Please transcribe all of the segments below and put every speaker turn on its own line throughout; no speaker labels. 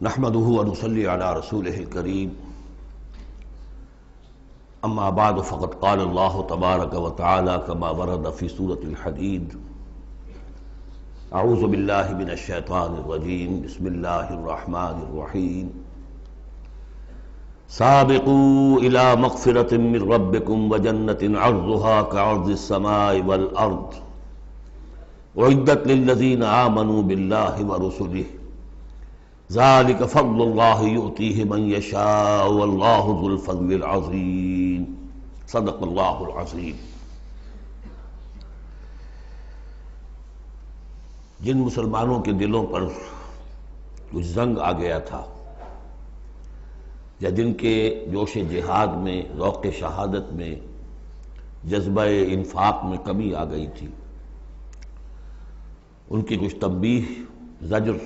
نحمده ونصلي على رسوله الكريم اما بعد فقد قال الله تبارك وتعالى كما ورد في سورة الحديد اعوذ بالله من الشيطان الرجيم بسم الله الرحمن الرحيم سابقوا الى مغفرة من ربكم وجنة عرضها كعرض السماء والارض اعدت للذين آمنوا بالله ورسله ذلك فضل الله يؤتيه من يشاء والله ذو الفضل العظيم صدق اللہ العظیم۔ جن مسلمانوں کے دلوں پر کچھ زنگ آ گیا تھا یا جن کے جوش جہاد میں، ذوق شہادت میں، جذبہ انفاق میں کمی آ گئی تھی، ان کی کچھ تنبیہ، زجر،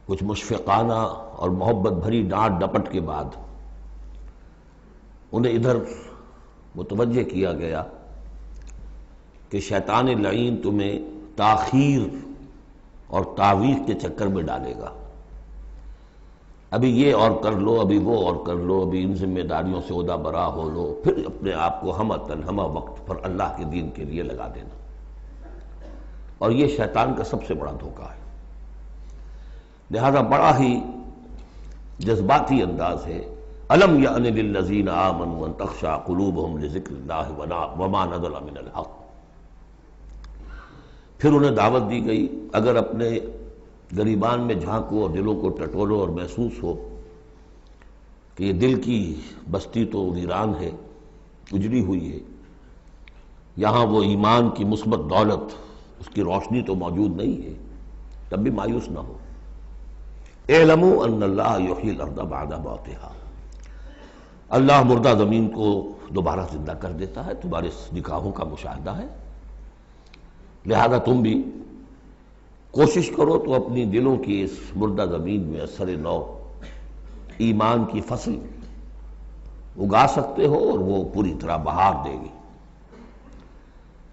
کچھ مشفقانہ اور محبت بھری ڈانٹ ڈپٹ کے بعد انہیں ادھر متوجہ کیا گیا کہ شیطان لعین تمہیں تاخیر اور تعویق کے چکر میں ڈالے گا۔ ابھی یہ اور کر لو، ابھی وہ اور کر لو، ابھی ان ذمہ داریوں سے عہدہ برا ہو لو، پھر اپنے آپ کو ہمہ وقت پر اللہ کے دین کے لیے لگا دینا۔ اور یہ شیطان کا سب سے بڑا دھوکہ ہے۔ لہذا بڑا ہی جذباتی انداز ہے، الم یأن للذین آمنوا ان تخشع قلوبہم لذکر اللہ وما نزل من الحق۔ پھر انہیں دعوت دی گئی، اگر اپنے گریبان میں جھانکو اور دلوں کو ٹٹولو اور محسوس ہو کہ یہ دل کی بستی تو ویران ہے، اجڑی ہوئی ہے، یہاں وہ ایمان کی مثبت دولت، اس کی روشنی تو موجود نہیں ہے، تب بھی مایوس نہ ہو۔ اعلموا ان اللہ یحیی الارض بعد موتہا، اللہ مردہ زمین کو دوبارہ زندہ کر دیتا ہے، تمہارے نکاحوں کا مشاہدہ ہے۔ لہذا تم بھی کوشش کرو تو اپنی دلوں کی اس مردہ زمین میں اثر نو ایمان کی فصل اگا سکتے ہو اور وہ پوری طرح بہار دے گی۔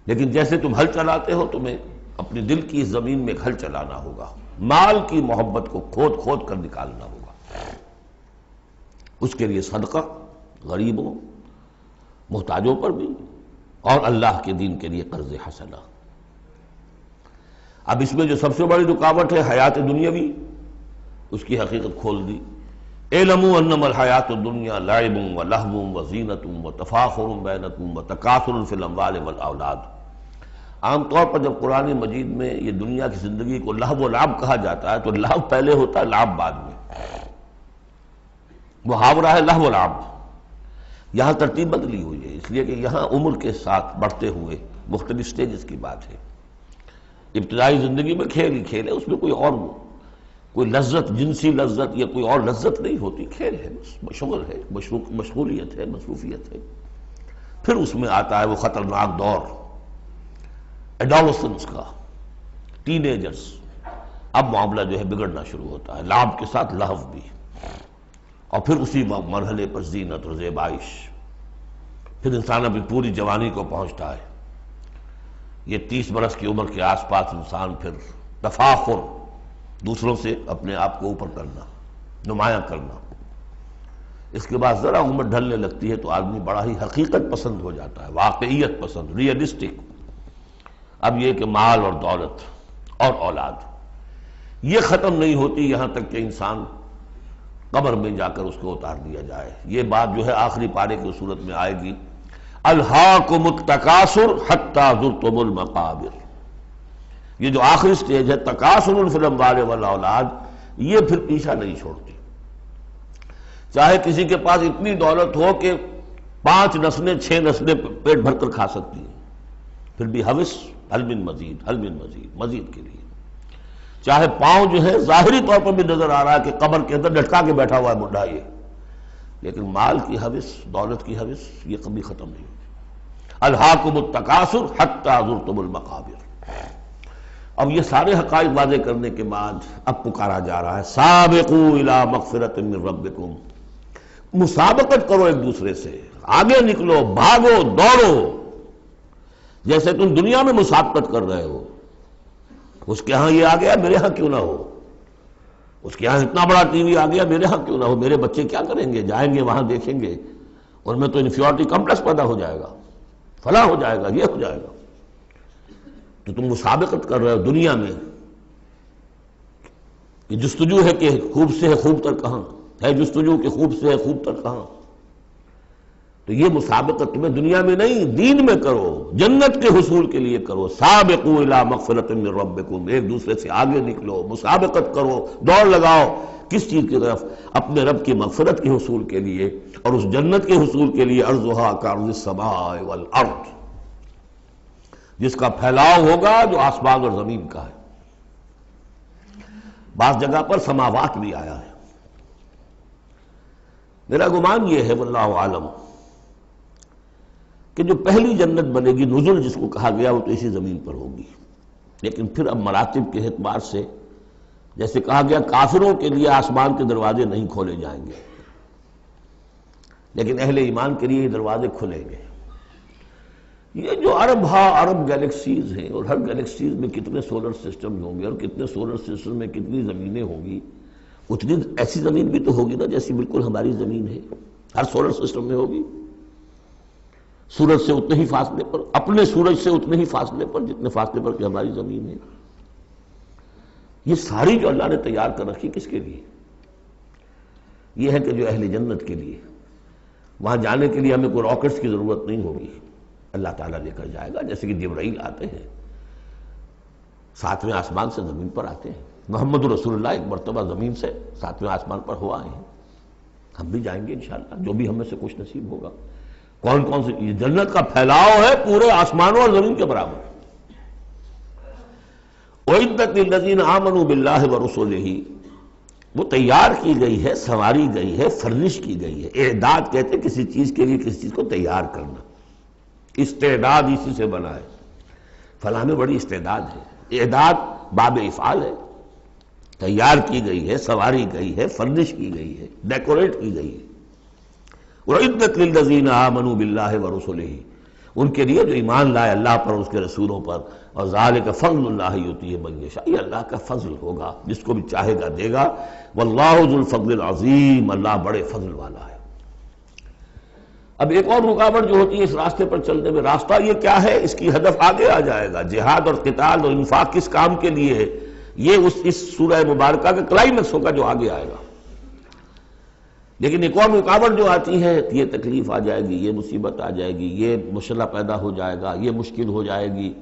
لیکن جیسے تم ہل چلاتے ہو، تمہیں اپنی دل کی اس زمین میں ایک ہل چلانا ہوگا، مال کی محبت کو کھود کھود کر نکالنا ہوگا۔ اس کے لیے صدقہ غریبوں، محتاجوں پر بھی، اور اللہ کے دین کے لیے قرض حسنہ۔ اب اس میں جو سب سے بڑی رکاوٹ ہے حیات دنیاوی، اس کی حقیقت کھول دی۔ اعلموا انما الحیات الدنیا لعب ولہو وزینۃ وتفاخر بینکم وتکاثر فی الاموال والاولاد۔ عام طور پر جب قرآن مجید میں یہ دنیا کی زندگی کو لہو و لعب کہا جاتا ہے تو لہو پہلے ہوتا ہے، لعب بعد میں۔ محاورہ ہے لہو و لعب۔ یہاں ترتیب بدلی ہوئی ہے، اس لیے کہ یہاں عمر کے ساتھ بڑھتے ہوئے مختلف سٹیجز کی بات ہے۔ ابتدائی زندگی میں کھیل ہی کھیل ہے، اس میں کوئی لذت، جنسی لذت یا کوئی اور لذت نہیں ہوتی، کھیل ہے، شغل ہے، مشغولیت ہے، مصروفیت ہے۔ پھر اس میں آتا ہے وہ خطرناک دور ایڈولسنس کا، ٹین ایجرز۔ اب معاملہ جو ہے بگڑنا شروع ہوتا ہے، لعب کے ساتھ لہو بھی، اور پھر اسی مرحلے پر زینت اور زیبائش۔ پھر انسان اپنی پوری جوانی کو پہنچتا ہے، یہ 30 برس کی عمر کے آس پاس انسان پھر تفاخر، دوسروں سے اپنے آپ کو اوپر کرنا، نمایاں کرنا۔ اس کے بعد ذرا عمر ڈھلنے لگتی ہے تو آدمی بڑا ہی حقیقت پسند ہو جاتا ہے، واقعیت پسند، ریئلسٹک۔ اب یہ کہ مال اور دولت اور اولاد یہ ختم نہیں ہوتی یہاں تک کہ انسان قبر میں جا کر اس کو اتار دیا جائے۔ یہ بات جو ہے آخری پارے کی صورت میں آئے گی، الہاکم التکاثر حتی زرتم المقابر۔ یہ جو آخری سٹیج ہے تکاثر فی الاموال والاولاد، یہ پھر پیچھا نہیں چھوڑتی۔ چاہے کسی کے پاس اتنی دولت ہو کہ 5 نسلیں 6 نسلیں پیٹ بھر کر کھا سکتی ہیں، پھر بھی ہوس حل من مزید، حل من مزید، مزید کے لیے۔ چاہے پاؤں جو ہے ظاہری طور پر بھی نظر آ رہا ہے کہ قبر کے اندر لٹکا کے بیٹھا ہوا ہے بڈھا یہ، لیکن مال کی ہوس، دولت کی ہوس یہ کبھی ختم نہیں ہوتی۔ الہاکم التکاثر حتی زرتم المقابر۔ اب یہ سارے حقائق واضح کرنے کے بعد اب پکارا جا رہا ہے، سابقوا الی مغفرۃ من ربکم، مسابقت کرو ایک دوسرے سے، آگے نکلو، بھاگو، دوڑو، جیسے تم دنیا میں مسابقت کر رہے ہو، اس کے ہاں یہ آ گیا، میرے ہاں کیوں نہ ہو۔ اس کے یہاں اتنا بڑا ٹی وی آ گیا، میرے ہاں کیوں نہ ہو؟ میرے بچے کیا کریں گے؟ جائیں گے وہاں دیکھیں گے، ان میں تو انفیورٹی کمپلیکس پیدا ہو جائے گا، فلاں ہو جائے گا، یہ ہو جائے گا۔ تو تم مسابقت کر رہے ہو دنیا میں، یہ جستجو ہے کہ خوب سے ہے خوب تر کہاں ہے، جستجو کہ خوب سے ہے خوب تر کہاں۔ تو یہ مسابقت تمہیں دنیا میں نہیں، دین میں کرو، جنت کے حصول کے لیے کرو۔ سابقوا الی مغفرۃ من ربکم، ایک دوسرے سے آگے نکلو، مسابقت کرو، دوڑ لگاؤ۔ کس چیز کی طرف؟ اپنے رب کی مغفرت کے حصول کے لیے اور اس جنت کے حصول کے لیے۔ ارضھا کعرض السماء والارض، جس کا پھیلاؤ ہوگا جو آسمان اور زمین کا ہے۔ بعض جگہ پر سماوات بھی آیا ہے۔ میرا گمان یہ ہے واللہ عالم کہ جو پہلی جنت بنے گی، نزل جس کو کہا گیا، وہ تو اسی زمین پر ہوگی، لیکن پھر اب مراتب کے اعتبار سے جیسے کہا گیا کافروں کے لیے آسمان کے دروازے نہیں کھولے جائیں گے، لیکن اہل ایمان کے لیے یہ دروازے کھلیں گے۔ یہ جو ارب گیلیکسیز ہیں، اور ہر گیلیکسیز میں کتنے سولر سسٹم ہوں گے، اور کتنے سولر سسٹم میں کتنی زمینیں ہوں گی، اتنی ایسی زمین بھی تو ہوگی نا جیسی بالکل ہماری زمین ہے، ہر سولر سسٹم میں ہوگی۔ سورج سے اتنے ہی فاصلے پر، اپنے سورج سے اتنے ہی فاصلے پر جتنے فاصلے پر کہ ہماری زمین ہے۔ یہ ساری جو اللہ نے تیار کر رکھی کس کے لیے؟ یہ ہے کہ جو اہل جنت کے لیے، وہاں جانے کے لیے ہمیں کوئی راکٹس کی ضرورت نہیں ہوگی، اللہ تعالیٰ لے کر جائے گا، جیسے کہ جبرائیل آتے ہیں، ساتویں آسمان سے زمین پر آتے ہیں۔ محمد رسول اللہ ایک مرتبہ زمین سے ساتویں آسمان پر ہو آئے ہیں، ہم بھی جائیں گے انشاءاللہ، جو بھی ہمیں سے کچھ نصیب ہوگا۔ کون کون سے؟ یہ جنت کا پھیلاؤ ہے پورے آسمانوں اور زمین کے برابر۔ اعدت للذین آمنوا باللہ ورسلہ، وہ تیار کی گئی ہے، سنواری گئی ہے، فرنش کی گئی ہے۔ اعداد کہتے ہیں کسی چیز کے لیے کسی چیز کو تیار کرنا، استعداد اسی سے بنا ہے، فلاں میں بڑی استعداد ہے۔ اعداد باب افعال ہے، تیار کی گئی ہے، سنواری گئی ہے، فرنش کی گئی ہے، ڈیکوریٹ کی گئی ہے۔ وَعِدَّتْ لِلَّذِينَ آمَنُوا بِاللَّهِ وَرُسُلِهِ، ان کے لیے جو ایمان لائے اللہ پر اور اس کے رسولوں پر۔ اور ذَلِكَ فَضْلُ اللَّهِ يُؤْتِيهِ مَن يَشَاءُ، یہ اللہ کا فضل ہوگا، جس کو بھی چاہے گا دے گا۔ وَاللَّهُ ذُو الْفَضْلِ الْعَظِيمِ، اللہ بڑے فضل والا ہے۔ اب ایک اور رکاوٹ جو ہوتی ہے اس راستے پر چلنے میں، راستہ یہ کیا ہے؟ اس کی ہدف آگے آ جائے گا، جہاد اور قتال اور انفاق کس کام کے لیے ہے، یہ اس سورہ مبارکہ کا کلائمیکس ہوگا جو آگے آئے گا۔ لیکن ایک اور رکاوٹ جو آتی ہے، یہ تکلیف آ جائے گی، یہ مصیبت آ جائے گی، یہ مسئلہ پیدا ہو جائے گا، یہ مشکل ہو جائے گی،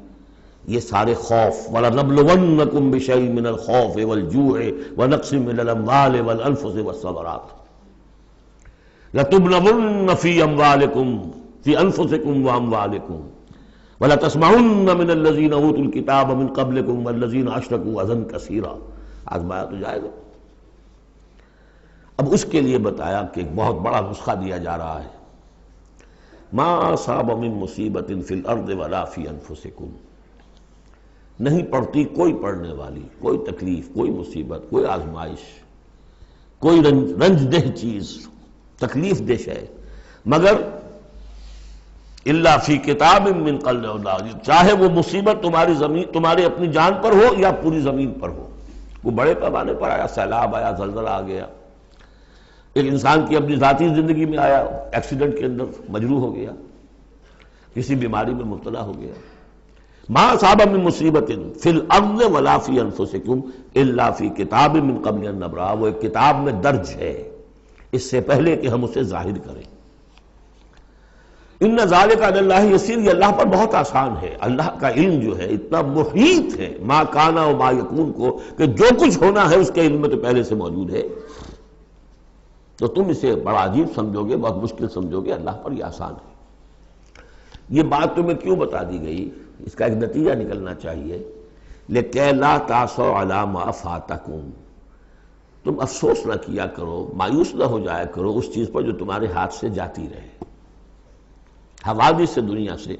یہ سارے خوف۔ وَلَنَبْلُوَنَّكُمْ بِشَيْءٍ مِّنَ الْخَوْفِ وَالْجُوعِ وَنَقْصٍ مِّنَ الْأَمْوَالِ وَالْأَنفُسِ وَالثَّمَرَاتِ لَتُبْلَوُنَّ فِي أَنفُسِكُمْ وَأَمْوَالِكُمْ وَلَتَسْمَعُنَّ مِنَ الَّذِينَ أُوتُوا الْكِتَابَ مِن قَبْلِكُمْ وَالَّذِينَ أَشْرَكُوا أَذًى كَثِيرًا، آزمایا تو جائے گا۔ اب اس کے لیے بتایا کہ ایک بہت بڑا نسخہ دیا جا رہا ہے۔ ما اصاب من مصیبت فی الارض ولا فی انفسکم، نہیں پڑتی کوئی پڑنے والی، کوئی تکلیف، کوئی مصیبت، کوئی آزمائش، کوئی رنج دہ چیز، تکلیف دہ ہے، مگر الا فی کتاب من قبل، چاہے وہ مصیبت تمہاری زمین، تمہاری اپنی جان پر ہو یا پوری زمین پر ہو۔ وہ بڑے پیمانے پر آیا، سیلاب آیا، زلزلہ آ گیا، ایک انسان کی اپنی ذاتی زندگی میں آیا، ایکسیڈنٹ کے اندر مجروح ہو گیا، کسی بیماری میں مبتلا ہو گیا۔ ما اصاب من مصیبت فی الارض ولا فی انفسکم الا فی کتاب من قبل ان نبرأ، وہ ایک کتاب میں درج ہے اس سے پہلے کہ ہم اسے ظاہر کریں۔ ان ذالک علی اللہ یسیر، یہ اللہ پر بہت آسان ہے۔ اللہ کا علم جو ہے اتنا محیط ہے ما کان و ما یکون کو، کہ جو کچھ ہونا ہے اس کے علم میں تو پہلے سے موجود ہے۔ تو تم اسے بڑا عجیب سمجھو گے، بہت مشکل سمجھو گے، اللہ پر یہ آسان ہے۔ یہ بات تمہیں کیوں بتا دی گئی؟ اس کا ایک نتیجہ نکلنا چاہیے، لِكَيْ لَا تَأْسَوْا عَلَىٰ مَا فَاتَكُمْ، تم افسوس نہ کیا کرو، مایوس نہ ہو جایا کرو اس چیز پر جو تمہارے ہاتھ سے جاتی رہے۔ حوادث سے، دنیا سے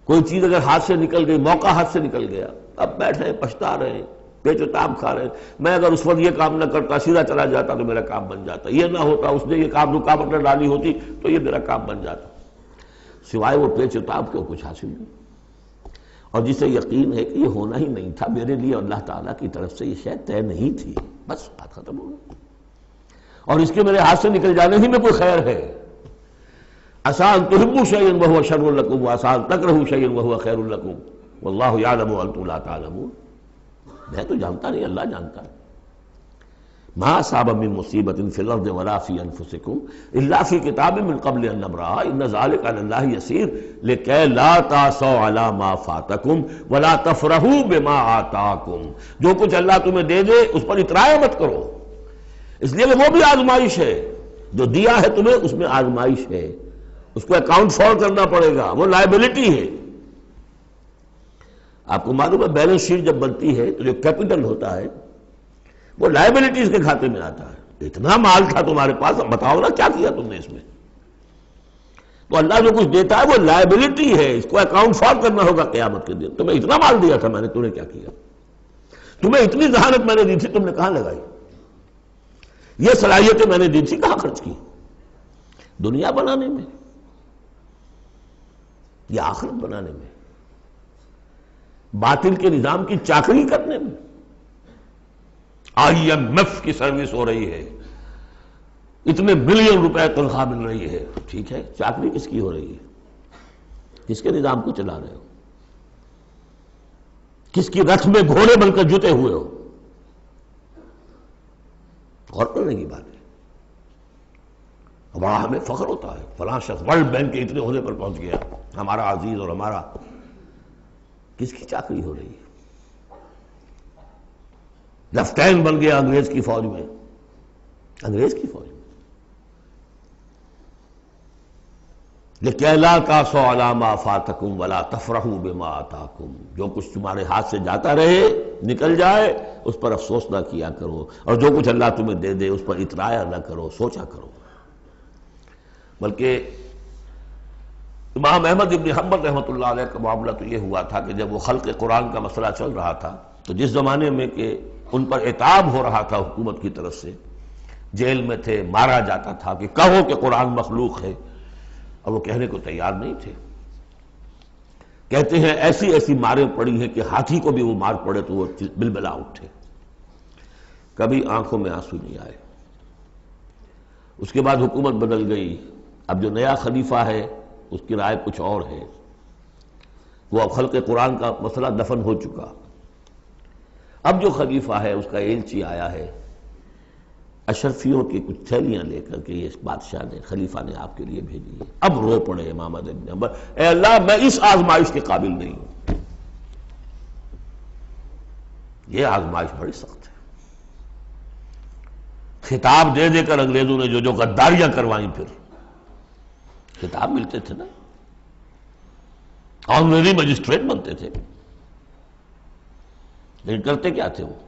کوئی چیز اگر ہاتھ سے نکل گئی، موقع ہاتھ سے نکل گیا، اب بیٹھے ہیں پچھتا رہے ہیں، پیچ و تاب کھا رہے ہیں، میں اگر اس وقت یہ کام نہ کرتا، سیدھا چلا جاتا تو میرا کام بن جاتا، یہ نہ ہوتا، اس نے یہ کام رکاوٹ نہ ڈالی ہوتی تو یہ میرا کام بن جاتا۔ سوائے وہ پیچ و تاب کے کچھ حاصل نہیں۔ اور جسے یقین ہے کہ یہ ہونا ہی نہیں تھا، میرے لیے اللہ تعالیٰ کی طرف سے یہ شے طے نہیں تھی، بس بات ختم ہو گئی، اور اس کے میرے ہاتھ سے نکل جانے ہی میں کوئی خیر ہے۔ عسیٰ ان تحبوا شیئا وہو شر لکم وعسیٰ ان تکرہوا شیئا وہو خیر لکم واللہ یعلم وانتم لا تعلمون۔ میں تو جانتا نہیں، اللہ جانتا ہے۔ ما اصاب من مصیبت فی الارض ولا فی انفسکم الا فی کتاب من قبل ان نبرأها ان ذلک علی اللہ یسیر لکی لا تعصوا علی ما فاتکم ولا تفرحوا بما آتاکم۔ جو کچھ اللہ تمہیں دے دے اس پر اترایا مت کرو، اس لیے کہ وہ بھی آزمائش ہے، جو دیا ہے تمہیں اس میں آزمائش ہے، اس کو اکاؤنٹ فار کرنا پڑے گا، وہ لائبلٹی ہے۔ آپ کو معلوم ہے بیلنس شیٹ جب بنتی ہے تو جو کیپٹل ہوتا ہے وہ لائبلٹیز کے کھاتے میں آتا ہے۔ اتنا مال تھا تمہارے پاس، اب بتاؤ نا کیا کیا تم نے اس میں؟ تو اللہ جو کچھ دیتا ہے وہ لائبلٹی ہے، اس کو اکاؤنٹ فار کرنا ہوگا قیامت کے دن۔ تمہیں اتنا مال دیا تھا میں نے، تم نے کیا کیا؟ تمہیں اتنی ذہانت میں نے دی تھی، تم نے کہاں لگائی؟ یہ صلاحیتیں میں نے دی تھی، کہاں خرچ کی؟ دنیا بنانے میں یا آخرت بنانے میں؟ باطل کے نظام کی چاکری کرنے میں؟ آئی ایم ایف کی سروس ہو رہی ہے، اتنے بلین روپے تنخواہ مل رہی ہے، ٹھیک ہے، چاکری کس کی ہو رہی ہے؟ کس کے نظام کو چلا رہے ہو؟ کس کی رتھ میں گھوڑے بن کر جتے ہوئے ہو؟ غور کرنے کی بات ہے۔ بڑا ہمیں فخر ہوتا ہے فلاں شخص ورلڈ بینک کے اتنے عہدے پر پہنچ گیا، ہمارا عزیز اور ہمارا۔ کس کی چاکری ہو رہی ہے؟ لیفٹیننٹ بن گیا انگریز کی فوج میں، انگریز کی فوج میں۔ لِكَيْ لَا تَعْصَوْا عَلَىٰ مَا فَاتَكُمْ وَلَا تَفْرَحُوا بِمَا آتَاكُمْ۔ جو کچھ تمہارے ہاتھ سے جاتا رہے، نکل جائے، اس پر افسوس نہ کیا کرو، اور جو کچھ اللہ تمہیں دے دے اس پر اترایا نہ کرو، سوچا کرو۔ بلکہ امام احمد ابن حنبل رحمۃ اللہ علیہ کا معاملہ تو یہ ہوا تھا کہ جب وہ خلق قرآن کا مسئلہ چل رہا تھا تو جس زمانے میں کہ ان پر عتاب ہو رہا تھا حکومت کی طرف سے، جیل میں تھے، مارا جاتا تھا کہ کہو کہ قرآن مخلوق ہے، اور وہ کہنے کو تیار نہیں تھے۔ کہتے ہیں ایسی ایسی ماریں پڑی ہیں کہ ہاتھی کو بھی وہ مار پڑے تو وہ بلبلا اٹھے۔ کبھی آنکھوں میں آنسو نہیں آئے۔ اس کے بعد حکومت بدل گئی، اب جو نیا خلیفہ ہے اس کی رائے کچھ اور ہے، وہ اب خلق قرآن کا مسئلہ دفن ہو چکا۔ اب جو خلیفہ ہے اس کا ایلچی آیا ہے اشرفیوں کی کچھ تھیلیاں لے کر کے، یہ بادشاہ نے، خلیفہ نے آپ کے لیے بھیجی ہے۔ اب رو پڑے امام احمد بن حنبل، اے اللہ میں اس آزمائش کے قابل نہیں ہوں۔ یہ آزمائش بڑی سخت ہے۔ خطاب دے دے کر انگریزوں نے جو غداریاں کروائیں، پھر خطاب ملتے تھے نا، آنریری مجسٹریٹ بنتے تھے، لیکن کرتے کیا تھے وہ؟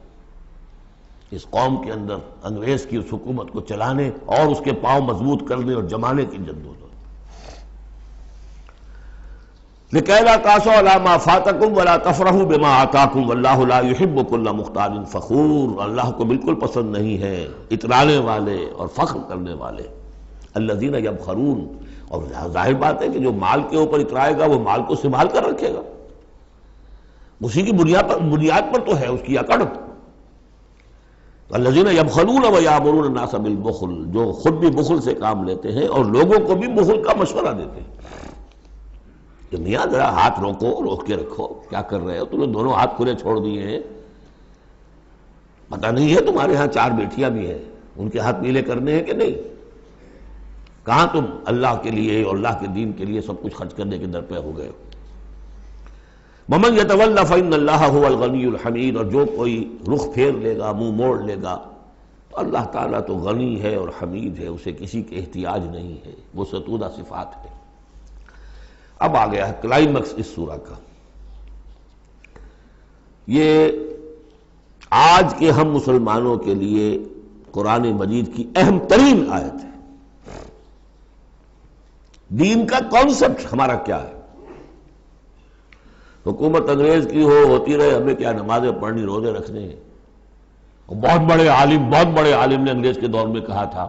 اس قوم کے اندر انگریز کی اس حکومت کو چلانے اور اس کے پاؤں مضبوط کرنے اور جمانے کی جدوجہد۔ لِكَيْ لَا تَعْصَوْا عَلَىٰ مَا فَاتَكُمْ وَلَا تَفْرَحُوا بِمَا آتَاكُمْ وَاللَّهُ لَا يُحِبُّ كُلَّ مُخْتَالٍ فَخُورٍ۔ اللہ کو بالکل پسند نہیں ہے اترانے والے اور فخر کرنے والے۔ الَّذِينَ يَبْخَلُونَ، اور ظاہر بات ہے کہ جو مال کے اوپر اترائے گا وہ مال کو سنبھال کر رکھے گا، اسی کی بنیاد پر تو ہے اس کی اکڑ۔ الذین یبخلون ویامرون الناس بالبخل، جو خود بھی بخل سے کام لیتے ہیں اور لوگوں کو بھی بخل کا مشورہ دیتے ہیں کہ میاں ذرا ہاتھ روک کے رکھو، کیا کر رہے ہو؟ تم نے دونوں ہاتھ کھلے چھوڑ دیے ہیں، پتہ نہیں ہے تمہارے ہاں 4 بیٹیاں بھی ہیں، ان کے ہاتھ نیلے کرنے ہیں کہ نہیں؟ کہاں تم اللہ کے لیے اور اللہ کے دین کے لیے سب کچھ خرچ کرنے کے در پہ ہو گئے ہو؟ وَمَنْ يَتَوَلَّ فَإِنَّ اللَّهَ هُوَ الْغَنِيُّ الْحَمِيدُ، اور جو کوئی رخ پھیر لے گا، منہ موڑ لے گا، تو اللہ تعالیٰ تو غنی ہے اور حمید ہے، اسے کسی کے احتیاج نہیں ہے، وہ ستودہ صفات ہے۔ اب آ گیا ہے کلائمیکس اس سورہ کا۔ یہ آج کے ہم مسلمانوں کے لیے قرآن مجید کی اہم ترین آیت ہے۔ دین کا کانسیپٹ ہمارا کیا ہے؟ حکومت انگریز کی ہوتی رہے، ہمیں کیا نمازیں پڑھنی، روزے رکھنے ہیں۔ بہت بڑے عالم نے انگریز کے دور میں کہا تھا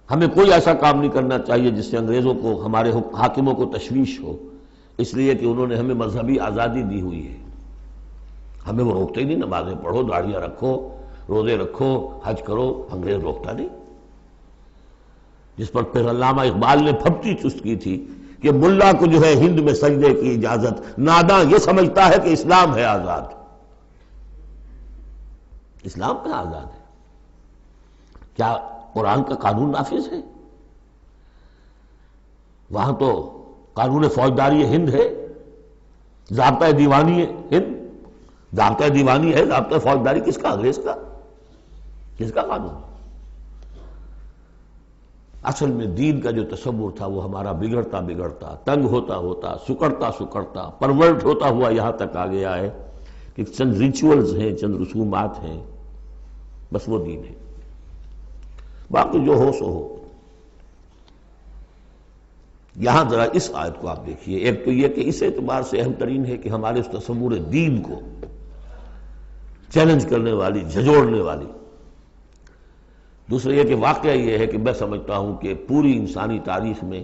ہمیں کوئی ایسا کام نہیں کرنا چاہیے جس سے انگریزوں کو، ہمارے حاکموں کو تشویش ہو، اس لیے کہ انہوں نے ہمیں مذہبی آزادی دی ہوئی ہے، ہمیں وہ روکتے ہی نہیں، نمازیں پڑھو، داڑیاں رکھو، روزے رکھو، حج کرو، انگریز روکتا نہیں۔ جس پر پھر علامہ اقبال نے پھپتی چست کی تھی کہ ملا کو جو ہے ہند میں سجدے کی اجازت، ناداں یہ سمجھتا ہے کہ اسلام ہے آزاد۔ اسلام کہاں آزاد ہے؟ کیا قرآن کا قانون نافذ ہے؟ وہاں تو قانون فوجداری ہند ہے، ضابطہ دیوانی ہے ہند، ضابطہ دیوانی ہے، ضابطہ فوجداری کس کا؟ انگریز کا؟ کس کا قانون؟ اصل میں دین کا جو تصور تھا وہ ہمارا بگڑتا بگڑتا، تنگ ہوتا ہوتا، سکڑتا سکڑتا، پرورٹ ہوتا ہوا یہاں تک آ گیا ہے کہ چند ریچولز ہیں، چند رسومات ہیں، بس وہ دین ہے، باقی جو ہو سو ہو۔ یہاں ذرا اس آیت کو آپ دیکھیے، ایک تو یہ کہ اس اعتبار سے اہم ترین ہے کہ ہمارے اس تصور دین کو چیلنج کرنے والی، جھنجھوڑنے والی۔ دوسرا یہ کہ واقعہ یہ ہے کہ میں سمجھتا ہوں کہ پوری انسانی تاریخ میں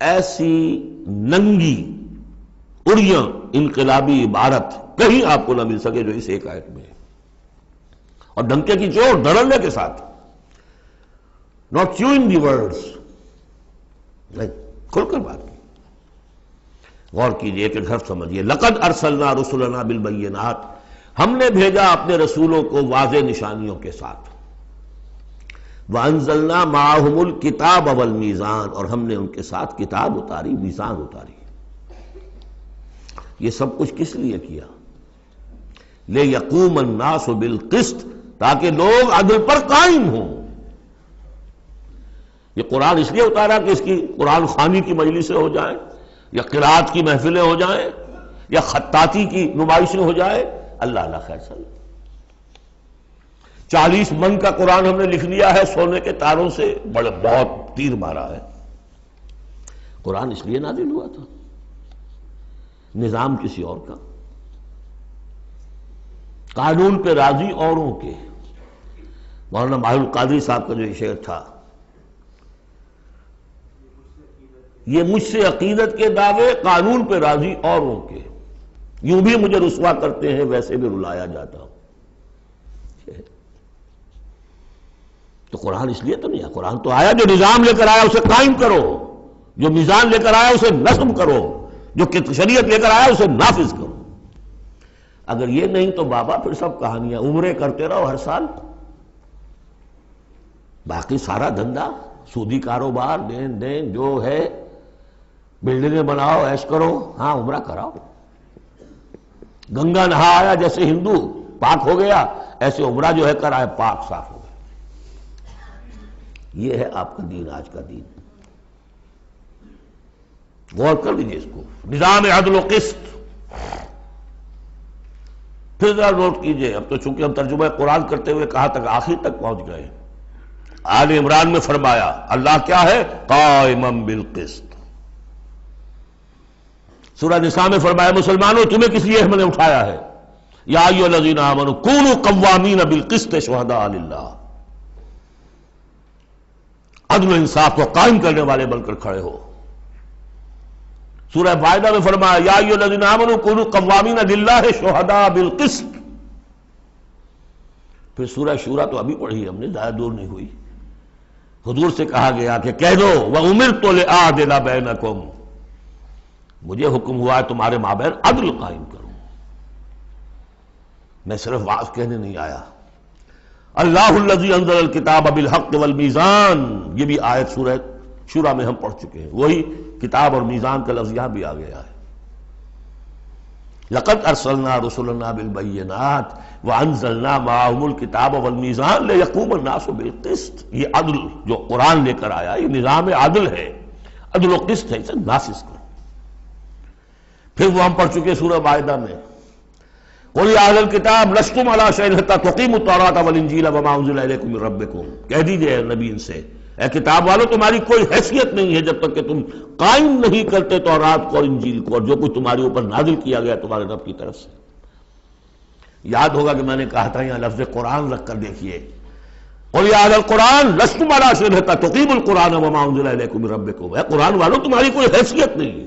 ایسی ننگی اڑیاں انقلابی عبارت کہیں آپ کو نہ مل سکے جو اس ایک آیت میں ہے، اور ڈنکے کی چوٹ دھڑلنے کے ساتھ، not chewing the words، کھل کر بات کی۔ غور کیجئے کہ گھر سمجھیے، لقد ارسلنا رسلنا بالبینات، ہم نے بھیجا اپنے رسولوں کو واضح نشانیوں کے ساتھ، وانزلنا معہم الکتاب والمیزان، اور ہم نے ان کے ساتھ کتاب اتاری، میزان اتاری۔ یہ سب کچھ کس لیے کیا؟ لیقوم الناس بالقسط، تاکہ لوگ عدل پر قائم ہوں۔ یہ قرآن اس لیے اتارا کہ اس کی قرآن خوانی کی مجلسیں ہو جائیں، یا قرات کی محفلیں ہو جائیں، یا خطاطی کی نمائشیں ہو جائیں؟ اللہ اللہ خیر صلی 40 من کا قرآن ہم نے لکھ لیا ہے سونے کے تاروں سے، بہت تیر مارا ہے۔ قرآن اس لیے نازل ہوا تھا، نظام کسی اور کا، قانون پہ راضی اوروں کے۔ مولانا ماہر القادری صاحب کا جو یہ شعر تھا، یہ مجھ سے عقیدت کے دعوے، قانون پہ راضی اوروں کے، یوں بھی مجھے رسوا کرتے ہیں ویسے بھی رلایا جاتا ہوں۔ تو قرآن اس لیے تو نہیں آیا، قرآن تو آیا جو نظام لے کر آیا اسے قائم کرو، جو میزان لے کر آیا اسے نصب کرو، جو شریعت لے کر آیا اسے نافذ کرو۔ اگر یہ نہیں تو بابا پھر سب کہانیاں، عمرے کرتے رہو ہر سال، باقی سارا دھندا سودی کاروبار، دین دین جو ہے، بلڈنگیں بناؤ، عیش کرو، ہاں عمرہ کراؤ۔ گنگا نہا آیا جیسے ہندو پاک ہو گیا، ایسے عمرہ جو ہے کرائے پاک صاف ہو گیا۔ یہ ہے آپ کا دین، آج کا دین۔ غور کر لیجیے اس کو، نظام عدل و قسط۔ پھر ذرا نوٹ کیجئے، اب تو چونکہ ہم ترجمہ قرآن کرتے ہوئے کہاں تک، آخر تک پہنچ گئے۔ آل عمران میں فرمایا اللہ کیا ہے؟ قائما بالقسط۔ سورہ نساء میں فرمایا مسلمانوں تمہیں کس لیے ہم نے اٹھایا ہے؟ یا ایھا الذین آمنوا کونوا قوامین بالقسط شہداء للہ، عدل و انصاف کو قائم کرنے والے بن کر کھڑے ہو۔ سورہ مائدہ میں فرمایا یا ایھا الذین آمنوا کونوا قوامین للہ شہداء بالقسط۔ پھر سورہ شورى تو ابھی پڑھی ہم نے، زیادہ دور نہیں ہوئی، حضور سے کہا گیا کہ کہہ دو وَأُمِرْتُ لِأَعْدِلَ بَيْنَكُمْ، مجھے حکم ہوا ہے تمہارے مابین عدل قائم کروں، میں صرف واعظ کہنے نہیں آیا۔ اللہ الذی انزل الکتاب بالحق والمیزان، یہ بھی آیت سورہ شورى میں ہم پڑھ چکے ہیں، وہی کتاب اور میزان کا لفظ یہاں بھی آ گیا ہے۔ لقد ارسلنا رسلنا بالبینات وانزلنا معهم الکتاب والمیزان لیقوم الناس بالقسط، یہ عدل جو قرآن لے کر آیا یہ نظام عدل ہے، عدل و قسط ہے، اسے نافذ کرو۔ پھر وہ ہم پڑھ چکے سورہ مائدہ میں قل یا اہل الکتاب لستم علی شیء حتی تقیموا التوراۃ والانجیل وما انزل الیکم من ربکم، کہہ دیجئے نبی ان سے اے کتاب والو تمہاری کوئی حیثیت نہیں ہے جب تک کہ تم قائم نہیں کرتے تورات کو اور انجیل کو اور جو کچھ تمہارے اوپر نازل کیا گیا تمہارے رب کی طرف سے۔ یاد ہوگا کہ میں نے کہا تھا یہاں لفظ قرآن رکھ کر دیکھیے، قل یا اہل القرآن لستم علی شیء حتی تقیموا القرآن وما انزل الیکم من ربکم، اے قرآن والو تمہاری کوئی حیثیت نہیں ہے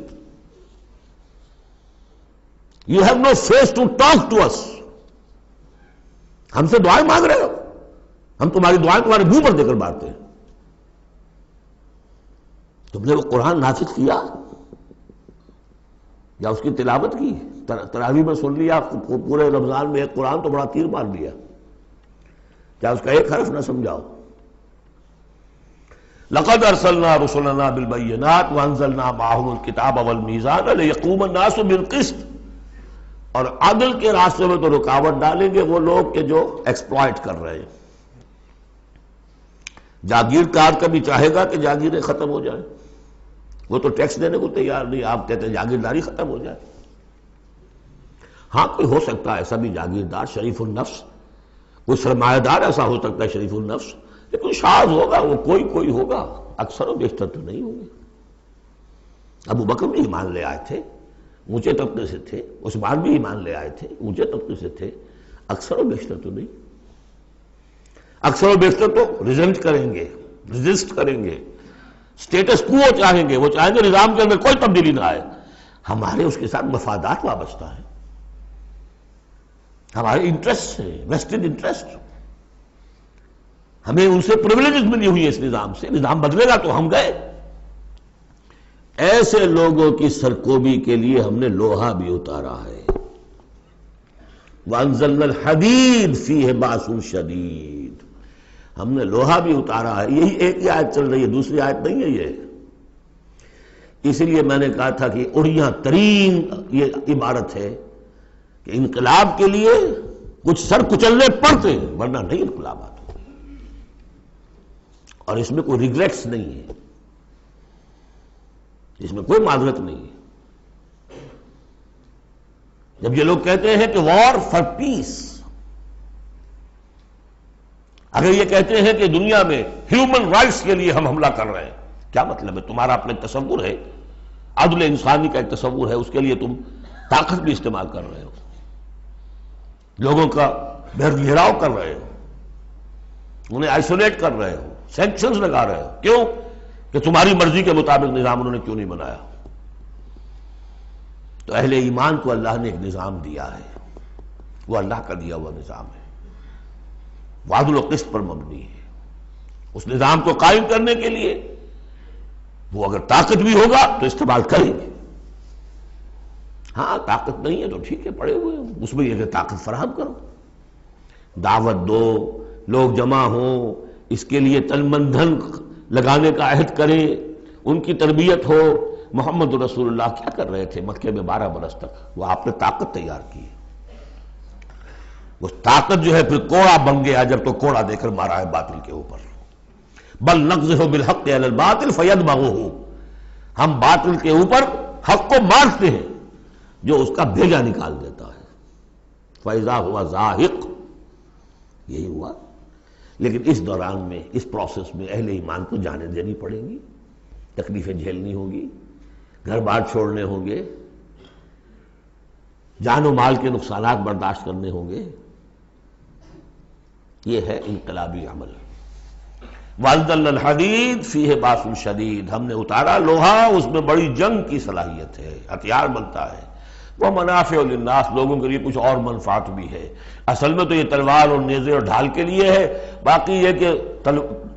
You have no face to talk to us. ہم سے دعائیں مانگ رہے ہو، ہم تمہاری دعائیں تمہارے منہ پر دے کر مارتے ہیں. تم نے وہ قرآن نافذ کیا یا اس کی تلاوت کی؟ تراویح میں سن لیا پورے رمضان میں ایک قرآن تو بڑا تیر مار دیا، کیا اس کا ایک حرف نہ سمجھاؤ؟ لقد ارسلنا رسلنا بالبینات وانزلنا معهم الکتاب والمیزان لیقوم الناس بالقسط. اور عدل کے راستے میں تو رکاوٹ ڈالیں گے وہ لوگ کہ جو ایکسپلائٹ کر رہے ہیں. جاگیردار کا بھی چاہے گا کہ جاگیریں ختم ہو جائیں، وہ تو ٹیکس دینے کو تیار نہیں، آپ کہتے ہیں جاگیرداری ختم ہو جائے. ہاں کوئی ہو سکتا ہے ایسا بھی جاگیردار شریف النفس، کوئی سرمایہ دار ایسا ہو سکتا ہے شریف النفس، لیکن شاذ ہوگا وہ، کوئی ہوگا، اکثر و بیشتر تو نہیں ہوگے. ابو بکر بھی ایمان لے آئے تھے، اونچے طبقے سے تھے، عثمان بھی ایمان لے آئے تھے، اونچے طبقے سے تھے، اکثر و بیشتر تو نہیں. اکثر و بیشتر تو ریزسٹ کریں گے، سٹیٹس کو چاہیں گے، وہ چاہیں گے نظام کے اندر کوئی تبدیلی نہ آئے. ہمارے اس کے ساتھ مفادات وابستہ ہیں، ہمارے انٹرسٹ ہیں، ویسٹڈ انٹرسٹ. ہمیں ان سے پریویلیجز ملی ہوئی ہیں اس نظام سے، نظام بدلے گا تو ہم گئے. ایسے لوگوں کی سرکوبی کے لیے ہم نے لوہا بھی اتارا ہے. وَأَنزَلْنَا الْحَدِيدَ فِيهِ بَأْسٌ شَدِيدٌ. ہم نے لوہا بھی اتارا ہے. یہی ایک ہی آیت چل رہی ہے، دوسری آیت نہیں ہے یہ. اسی لیے میں نے کہا تھا کہ اڑیاں ترین یہ عبارت ہے کہ انقلاب کے لیے کچھ سر کچلنے پڑتے ہیں، ورنہ نہیں انقلابات ہو. اور اس میں کوئی ریگریٹس نہیں ہے، اس میں کوئی معذرت نہیں ہے. جب یہ لوگ کہتے ہیں کہ وار فار پیس، اگر یہ کہتے ہیں کہ دنیا میں ہیومن رائٹس کے لیے ہم حملہ کر رہے ہیں، کیا مطلب ہے؟ تمہارا اپنا تصور ہے، عدل انسانی کا ایک تصور ہے، اس کے لیے تم طاقت بھی استعمال کر رہے ہو، لوگوں کا گھیراؤ کر رہے ہو، انہیں آئسولیٹ کر رہے ہو، سینکشنز لگا رہے ہو. کیوں؟ کہ تمہاری مرضی کے مطابق نظام انہوں نے کیوں نہیں بنایا. تو اہل ایمان کو اللہ نے ایک نظام دیا ہے، وہ اللہ کا دیا ہوا نظام ہے، وہ عدل و قسط پر مبنی ہے. اس نظام کو قائم کرنے کے لیے وہ اگر طاقت بھی ہوگا تو استعمال کریں گے. ہاں طاقت نہیں ہے تو ٹھیک ہے، پڑے ہوئے اس میں یہ کہ طاقت فراہم کرو، دعوت دو، لوگ جمع ہوں، اس کے لیے تن من دھن لگانے کا عہد کریں، ان کی تربیت ہو. محمد رسول اللہ کیا کر رہے تھے مکے میں 12 برس تک؟ وہ آپ نے طاقت تیار کی. وہ طاقت جو ہے پھر کوڑا بن گیا جب تو کوڑا دے کر مارا ہے باطل کے اوپر. بل نقذف بالحق علی الباطل فیدمغہ، ہم باطل کے اوپر حق کو مارتے ہیں جو اس کا بھیجا نکال دیتا ہے. فاذا ہوا زاہق، یہی ہوا. لیکن اس دوران میں، اس پروسیس میں اہل ایمان کو جانیں دینی پڑیں گی، تکلیفیں جھیلنی ہوگی، گھر بار چھوڑنے ہوں گے، جان و مال کے نقصانات برداشت کرنے ہوں گے. یہ ہے انقلابی عمل. وَأَنزَلْنَا الْحَدِيدَ فِيهِ بَأْسٌ شَدِيدٌ، ہم نے اتارا لوہا، اس میں بڑی جنگ کی صلاحیت ہے، ہتھیار بنتا ہے. وَمَنَافِعُ لِلنَّاسِ، لوگوں کے لیے کچھ اور منفعت بھی ہے. اصل میں تو یہ تلوار اور نیزے اور ڈھال کے لیے ہے، باقی یہ کہ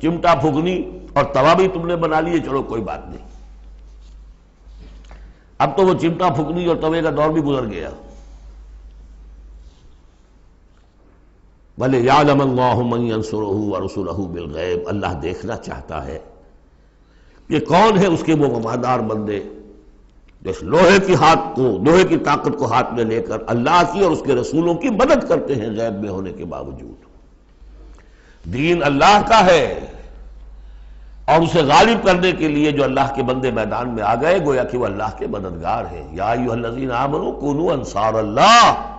چمٹا پھونکنی اور توا بھی تم نے بنا لیے، چلو کوئی بات نہیں. اب تو وہ چمٹا پھونکنی اور توے کا دور بھی گزر گیا. وَلِيَعْلَمَ اللَّهُ مَن يَنصُرُهُ وَرُسُلَهُ بِالْغَيْبِ، اللہ دیکھنا چاہتا ہے کہ کون ہے اس کے وہ وفادار بندے جو اس لوہے کی طاقت کو ہاتھ میں لے کر اللہ کی اور اس کے رسولوں کی مدد کرتے ہیں غیب میں ہونے کے باوجود. دین اللہ کا ہے اور اسے غالب کرنے کے لیے جو اللہ کے بندے میدان میں آ گئے گویا کہ وہ اللہ کے مددگار ہیں. یا ایھا الذین آمنوا کونوا انصار اللہ.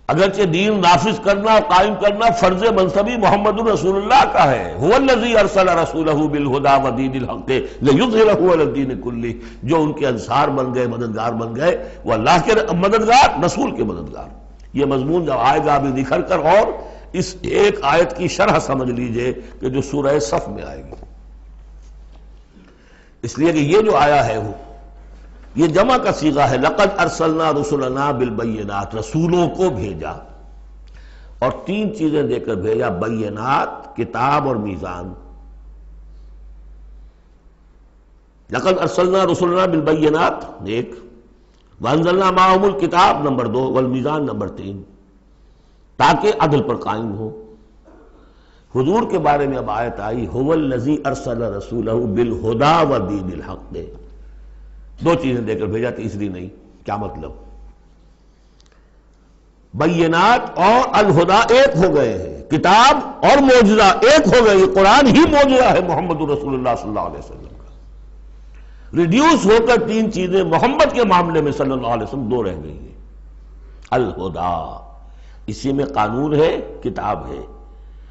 اگرچہ دین نافذ کرنا اور قائم کرنا فرض منصبی محمد رسول اللہ کا ہے. هو الذی ارسل رسولہ بالہدی ودین الحق لیظہرہ علی الدین کلہ، جو ان کے انصار بن گئے، مددگار بن گئے، وہ اللہ کے مددگار، رسول کے مددگار. یہ مضمون جب آئے گا ابھی نکھر کر، اور اس ایک آیت کی شرح سمجھ لیجئے کہ جو سورہ صف میں آئے گی. اس لیے کہ یہ جو آیا ہے وہ یہ جمع کا صیغہ ہے، لقد ارسلنا رسلنا بالبینات، رسولوں کو بھیجا، اور تین چیزیں دے کر بھیجا، بینات، کتاب اور میزان۔ لقد ارسلنا رسلنا بالبینات ایک، وانزلنا معهم الکتاب نمبر 2، والمیزان نمبر 3، تاکہ عدل پر قائم ہو۔ حضور کے بارے میں اب آیت آئی، هو الذی ارسل رسولہ بالہدی ودین الحق، دو چیزیں دے کر بھیجا، تیسری نہیں۔ کیا مطلب؟ بینات اور الہدا ایک ہو گئے ہیں، کتاب اور معجزہ ایک ہو گئے، یہ قرآن ہی معجزہ ہے محمد رسول اللہ صلی اللہ علیہ وسلم کا۔ ریڈیوس ہو کر تین چیزیں محمد کے معاملے میں صلی اللہ علیہ وسلم دو رہ گئی ہیں۔ الہدا، اسی میں قانون ہے، کتاب ہے،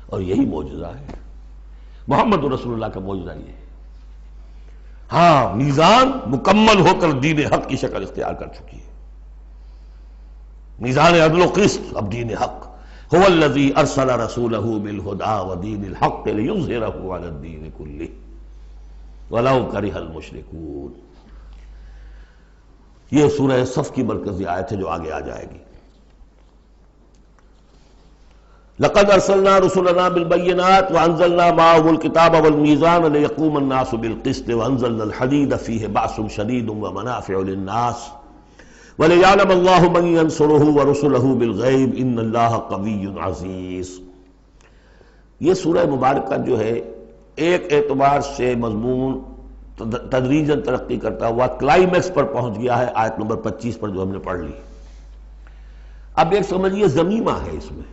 اور یہی معجزہ ہے، محمد رسول اللہ کا معجزہ یہ ہے۔ ہاں، میزان مکمل ہو کر دین حق کی شکل اختیار کر چکی ہے، میزان عدل و قسط، اب دین حق۔ هو الذی ارسل رسولہ بالہدی ودین الحق لیظہرہ علی الدین کلہ ولو کرہ المشرکون۔ یہ سورہ صف کی مرکزی آیت ہے جو آگے آ جائے گی۔ لقد ارسلنا رسلنا بالبینات وانزلنا معهم الکتاب والمیزان لیقوم الناس بالقسط وانزلنا الحدید فیہ بأس شدید ومنافع للناس ولیعلم اللہ من ینصرہ ورسلہ بالغیب ان اللہ قوی عزیز۔ یہ سورہ مبارکہ جو ہے ایک اعتبار سے مضمون تدریجاً ترقی کرتا ہوا کلائمیکس پر پہنچ گیا ہے، آیت نمبر 25 پر جو ہم نے پڑھ لی۔ اب ایک سمجھیے ضمیمہ ہے اس میں،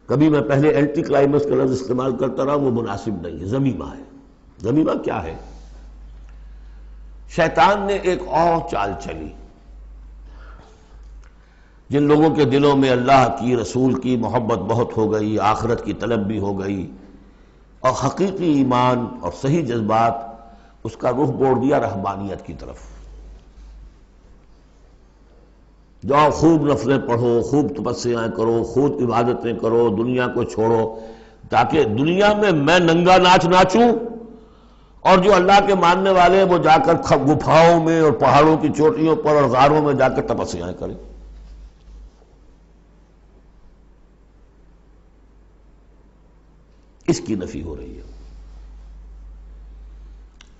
کبھی میں پہلے اینٹی کلائمیکس کا لفظ استعمال کرتا رہا، وہ مناسب نہیں ہے، ضمیمہ ہے۔ ضمیمہ کیا ہے؟ شیطان نے ایک اور چال چلی، جن لوگوں کے دلوں میں اللہ کی، رسول کی محبت بہت ہو گئی، آخرت کی طلب بھی ہو گئی، اور حقیقی ایمان اور صحیح جذبات، اس کا رخ موڑ دیا رہبانیت کی طرف۔ جاؤ خوب نفلیں پڑھو، خوب تپسیاں کرو، خوب عبادتیں کرو، دنیا کو چھوڑو، تاکہ دنیا میں ننگا ناچ ناچوں، اور جو اللہ کے ماننے والے وہ جا کر گپھاؤں میں اور پہاڑوں کی چوٹیوں پر اور غاروں میں جا کر تپسیاں کریں۔ اس کی نفی ہو رہی ہے۔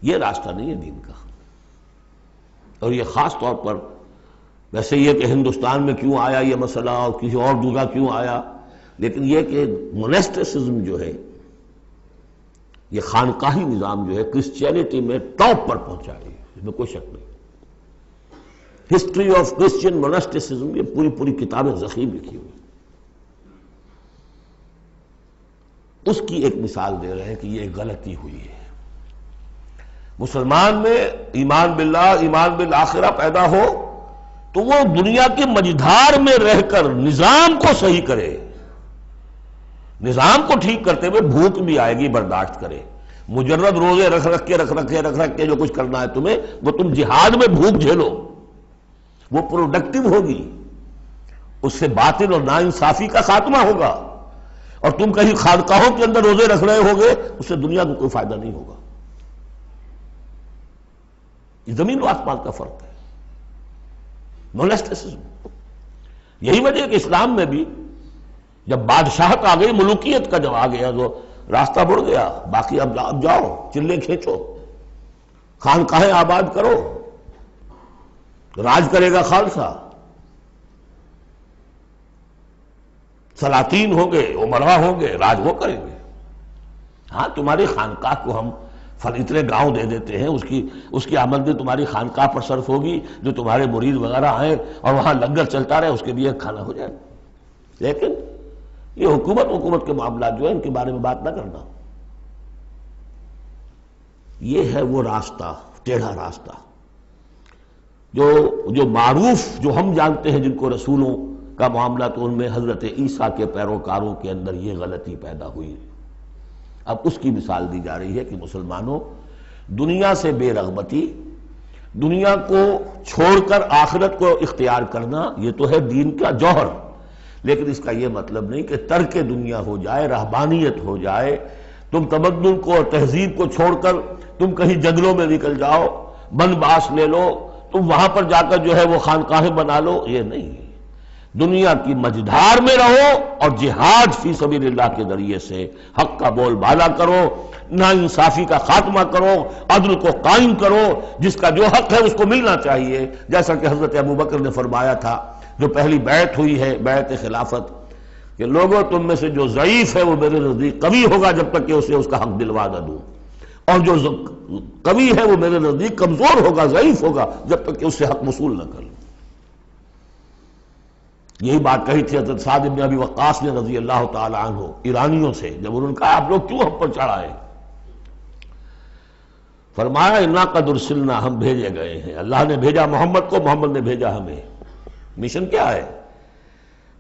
یہ راستہ نہیں ہے دین کا، اور یہ خاص طور پر ویسے یہ کہ ہندوستان میں کیوں آیا یہ مسئلہ اور کسی اور جگہ کیوں آیا، لیکن یہ کہ موناسٹسزم جو ہے، یہ خانقاہی نظام جو ہے، کرسچینٹی میں ٹاپ پر پہنچا ہے، اس میں کوئی شک نہیں۔ ہسٹری آف کرسچین موناسٹسزم، یہ پوری پوری کتابیں ذخیر لکھی ہوئی، اس کی ایک مثال دے رہے ہیں کہ یہ غلطی ہوئی ہے۔ مسلمان میں ایمان باللہ، ایمان بالآخرہ پیدا ہو تو وہ دنیا کے مجدھار میں رہ کر نظام کو صحیح کرے، نظام کو ٹھیک کرتے ہوئے بھوک بھی آئے گی برداشت کرے۔ مجرد روزے رکھ کے جو کچھ کرنا ہے تمہیں، وہ تم جہاد میں بھوک جھیلو، وہ پروڈکٹیو ہوگی، اس سے باطل اور ناانصافی کا خاتمہ ہوگا۔ اور تم کہیں خانقاہوں کے اندر روزے رکھ رہے ہوگے، اس سے دنیا کو کوئی فائدہ نہیں ہوگا۔ یہ زمین و آسمان کا فرق ہے، موناسٹسزم۔ یہی وجہ ہے کہ اسلام میں بھی جب بادشاہت آ گئی، ملوکیت کا جب آ گیا تو راستہ بڑھ گیا، باقی اب جاؤ چلے کھینچو، خانقاہیں آباد کرو، راج کرے گا خالصہ، سلاطین ہوں گے، امراء ہوں گے، راج وہ کریں گے۔ ہاں، تمہاری خانقاہ کو ہم اتنے گاؤں دے دیتے ہیں، اس کی آمدنی تمہاری خانقاہ پر صرف ہوگی، جو تمہارے مرید وغیرہ آئیں اور وہاں لنگر چلتا رہے، اس کے لیے کھانا ہو جائے۔ لیکن یہ حکومت کے معاملات جو ہیں، ان کے بارے میں بات نہ کرنا۔ یہ ہے وہ راستہ، ٹیڑھا راستہ، جو معروف، جو ہم جانتے ہیں، جن کو رسولوں کا معاملہ، تو ان میں حضرت عیسیٰ کے پیروکاروں کے اندر یہ غلطی پیدا ہوئی۔ اب اس کی مثال دی جا رہی ہے کہ مسلمانوں، دنیا سے بے رغبتی، دنیا کو چھوڑ کر آخرت کو اختیار کرنا، یہ تو ہے دین کا جوہر، لیکن اس کا یہ مطلب نہیں کہ ترک دنیا ہو جائے، رہبانیت ہو جائے، تم تمدن کو اور تہذیب کو چھوڑ کر تم کہیں جنگلوں میں نکل جاؤ بند باس لے لو، تم وہاں پر جا کر جو ہے وہ خانقاہیں بنا لو، یہ نہیں. دنیا کی مجدھار میں رہو اور جہاد فی سبیل اللہ کے ذریعے سے حق کا بول بالا کرو، ناانصافی کا خاتمہ کرو، عدل کو قائم کرو، جس کا جو حق ہے اس کو ملنا چاہیے. جیسا کہ حضرت ابوبکر نے فرمایا تھا جو پہلی بیعت ہوئی ہے، بیعت خلافت، کہ لوگوں تم میں سے جو ضعیف ہے وہ میرے نزدیک قوی ہوگا جب تک کہ اسے اس کا حق دلوا نہ دوں، اور جو قوی ہے وہ میرے نزدیک کمزور ہوگا، ضعیف ہوگا جب تک کہ اس سے حق وصول نہ کر لوں. یہی بات کہی تھی حضرت سعد بن ابی وقاص نے رضی اللہ تعالی عنہ ایرانیوں سے، جب انہوں نے کہا آپ لوگ کیوں ہم پر چڑھائے؟ فرمایا انا قد ارسلنا، ہم بھیجے گئے ہیں، اللہ نے بھیجا محمد کو، محمد نے بھیجا ہمیں. مشن کیا ہے؟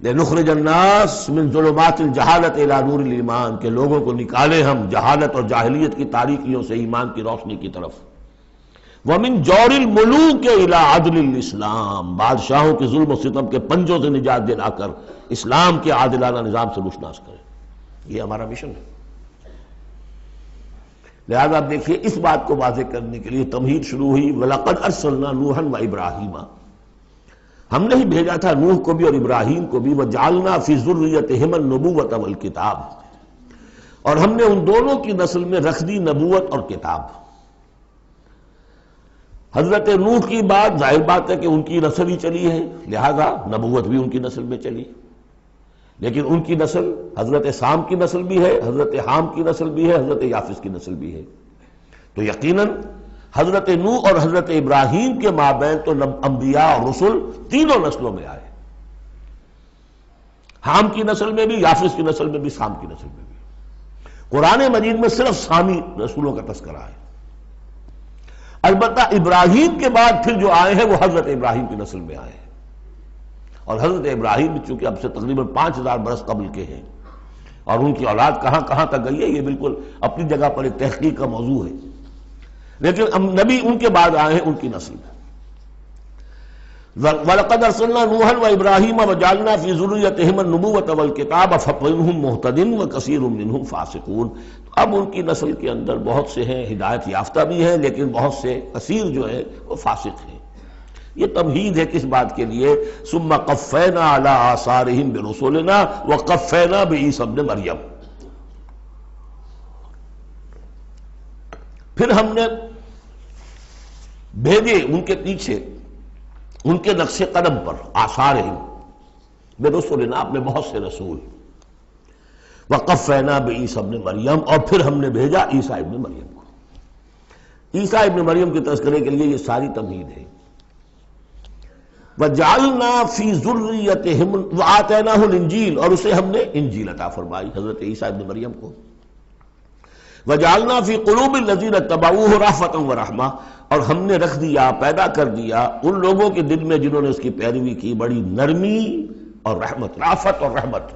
لنخرج الناس من ظلمات الجہالت الی نور الایمان، کہ لوگوں کو نکالے ہم جہالت اور جاہلیت کی تاریکیوں سے ایمان کی روشنی کی طرف. وَمِن جَوْرِ الْمُلُوكِ إِلَىٰ عَدْلِ الْإِسْلَام، بادشاہوں کے ظلم و ستم کے پنجوں سے نجات دلا کر اسلام کے عادلانہ نظام سے روشناس کریں. یہ ہمارا مشن ہے. لہذا آپ دیکھیے اس بات کو واضح کرنے کے لیے تمہید شروع ہوئی. وَلَقَدْ أَرْسَلْنَا نُوحًا وَإِبْرَاهِيمَ، ہم نے ہی بھیجا تھا نوح کو بھی اور ابراہیم کو بھی. وَجَعَلْنَا فِي ذُرِّيَّتِهِمَا النُّبُوَّةَ وَالْكِتَابَ، اور ہم نے ان دونوں کی نسل میں رکھ دی نبوت اور کتاب. حضرت نوح کی بات ظاہر بات ہے کہ ان کی نسل ہی چلی ہے، لہذا نبوت بھی ان کی نسل میں چلی. لیکن ان کی نسل حضرت سام کی نسل بھی ہے، حضرت حام کی نسل بھی ہے، حضرت یافس کی نسل بھی ہے. تو یقیناً حضرت نوح اور حضرت ابراہیم کے مابین تو انبیاء اور رسل تینوں نسلوں میں آئے، حام کی نسل میں بھی، یافس کی نسل میں بھی، سام کی نسل میں بھی. قرآن مجید میں صرف سامی رسولوں کا تذکرہ ہے. البتہ ابراہیم کے بعد پھر جو آئے ہیں وہ حضرت ابراہیم کی نسل میں آئے ہیں، اور حضرت ابراہیم چونکہ اب سے تقریباً 5000 برس قبل کے ہیں، اور ان کی اولاد کہاں کہاں تک گئی ہے یہ بالکل اپنی جگہ پر ایک تحقیق کا موضوع ہے. لیکن نبی ان کے بعد آئے ہیں ان کی نسل میں. وَلَقَدْ أَرْسَلْنَا نُوحًا وَإِبْرَاهِيمَ وَجَعَلْنَا فِي ذُرِّيَّتِهِمَا النُّبُوَّةَ وَالْكِتَابَ فَمِنْهُمْ مُهْتَدٍ وَكَثِيرٌ مِّنْهُمْ فَاسِقُونَ. اب ان کی نسل کے اندر بہت سے ہیں ہدایت یافتہ بھی ہیں، لیکن بہت سے کثیر جو ہے وہ فاسق ہیں. یہ تمہید ہے کس بات کے لیے؟ ثُمَّ قَفَّيْنَا عَلَىٰ آثَارِهِمْ بِرُسُلِنَا وَقَفَّيْنَا بِعِیسَىٰ ابْنِ مَرْیَم. پھر ہم نے بھیجے ان کے پیچھے ان کے نقش قدم پر، آثارہم برسلنا، اپنے بہت سے رسول. وقفینا بعیسیٰ ابن مریم، اور پھر ہم نے بھیجا عیسیٰ ابن مریم کو. عیسیٰ ابن مریم کے تذکرے کے لیے یہ ساری تمہید ہے. وجعلنا فی ذریتہم وآتیناہ الانجیل، اور اسے ہم نے انجیل عطا فرمائی حضرت عیسیٰ ابن مریم کو. وجعلنا فی قلوب الذین اتبعوہ رأفۃ ورحمہ، اور ہم نے رکھ دیا، پیدا کر دیا ان لوگوں کے دل میں جنہوں نے اس کی پیروی کی بڑی نرمی اور رحمت. رافت اور رحمت،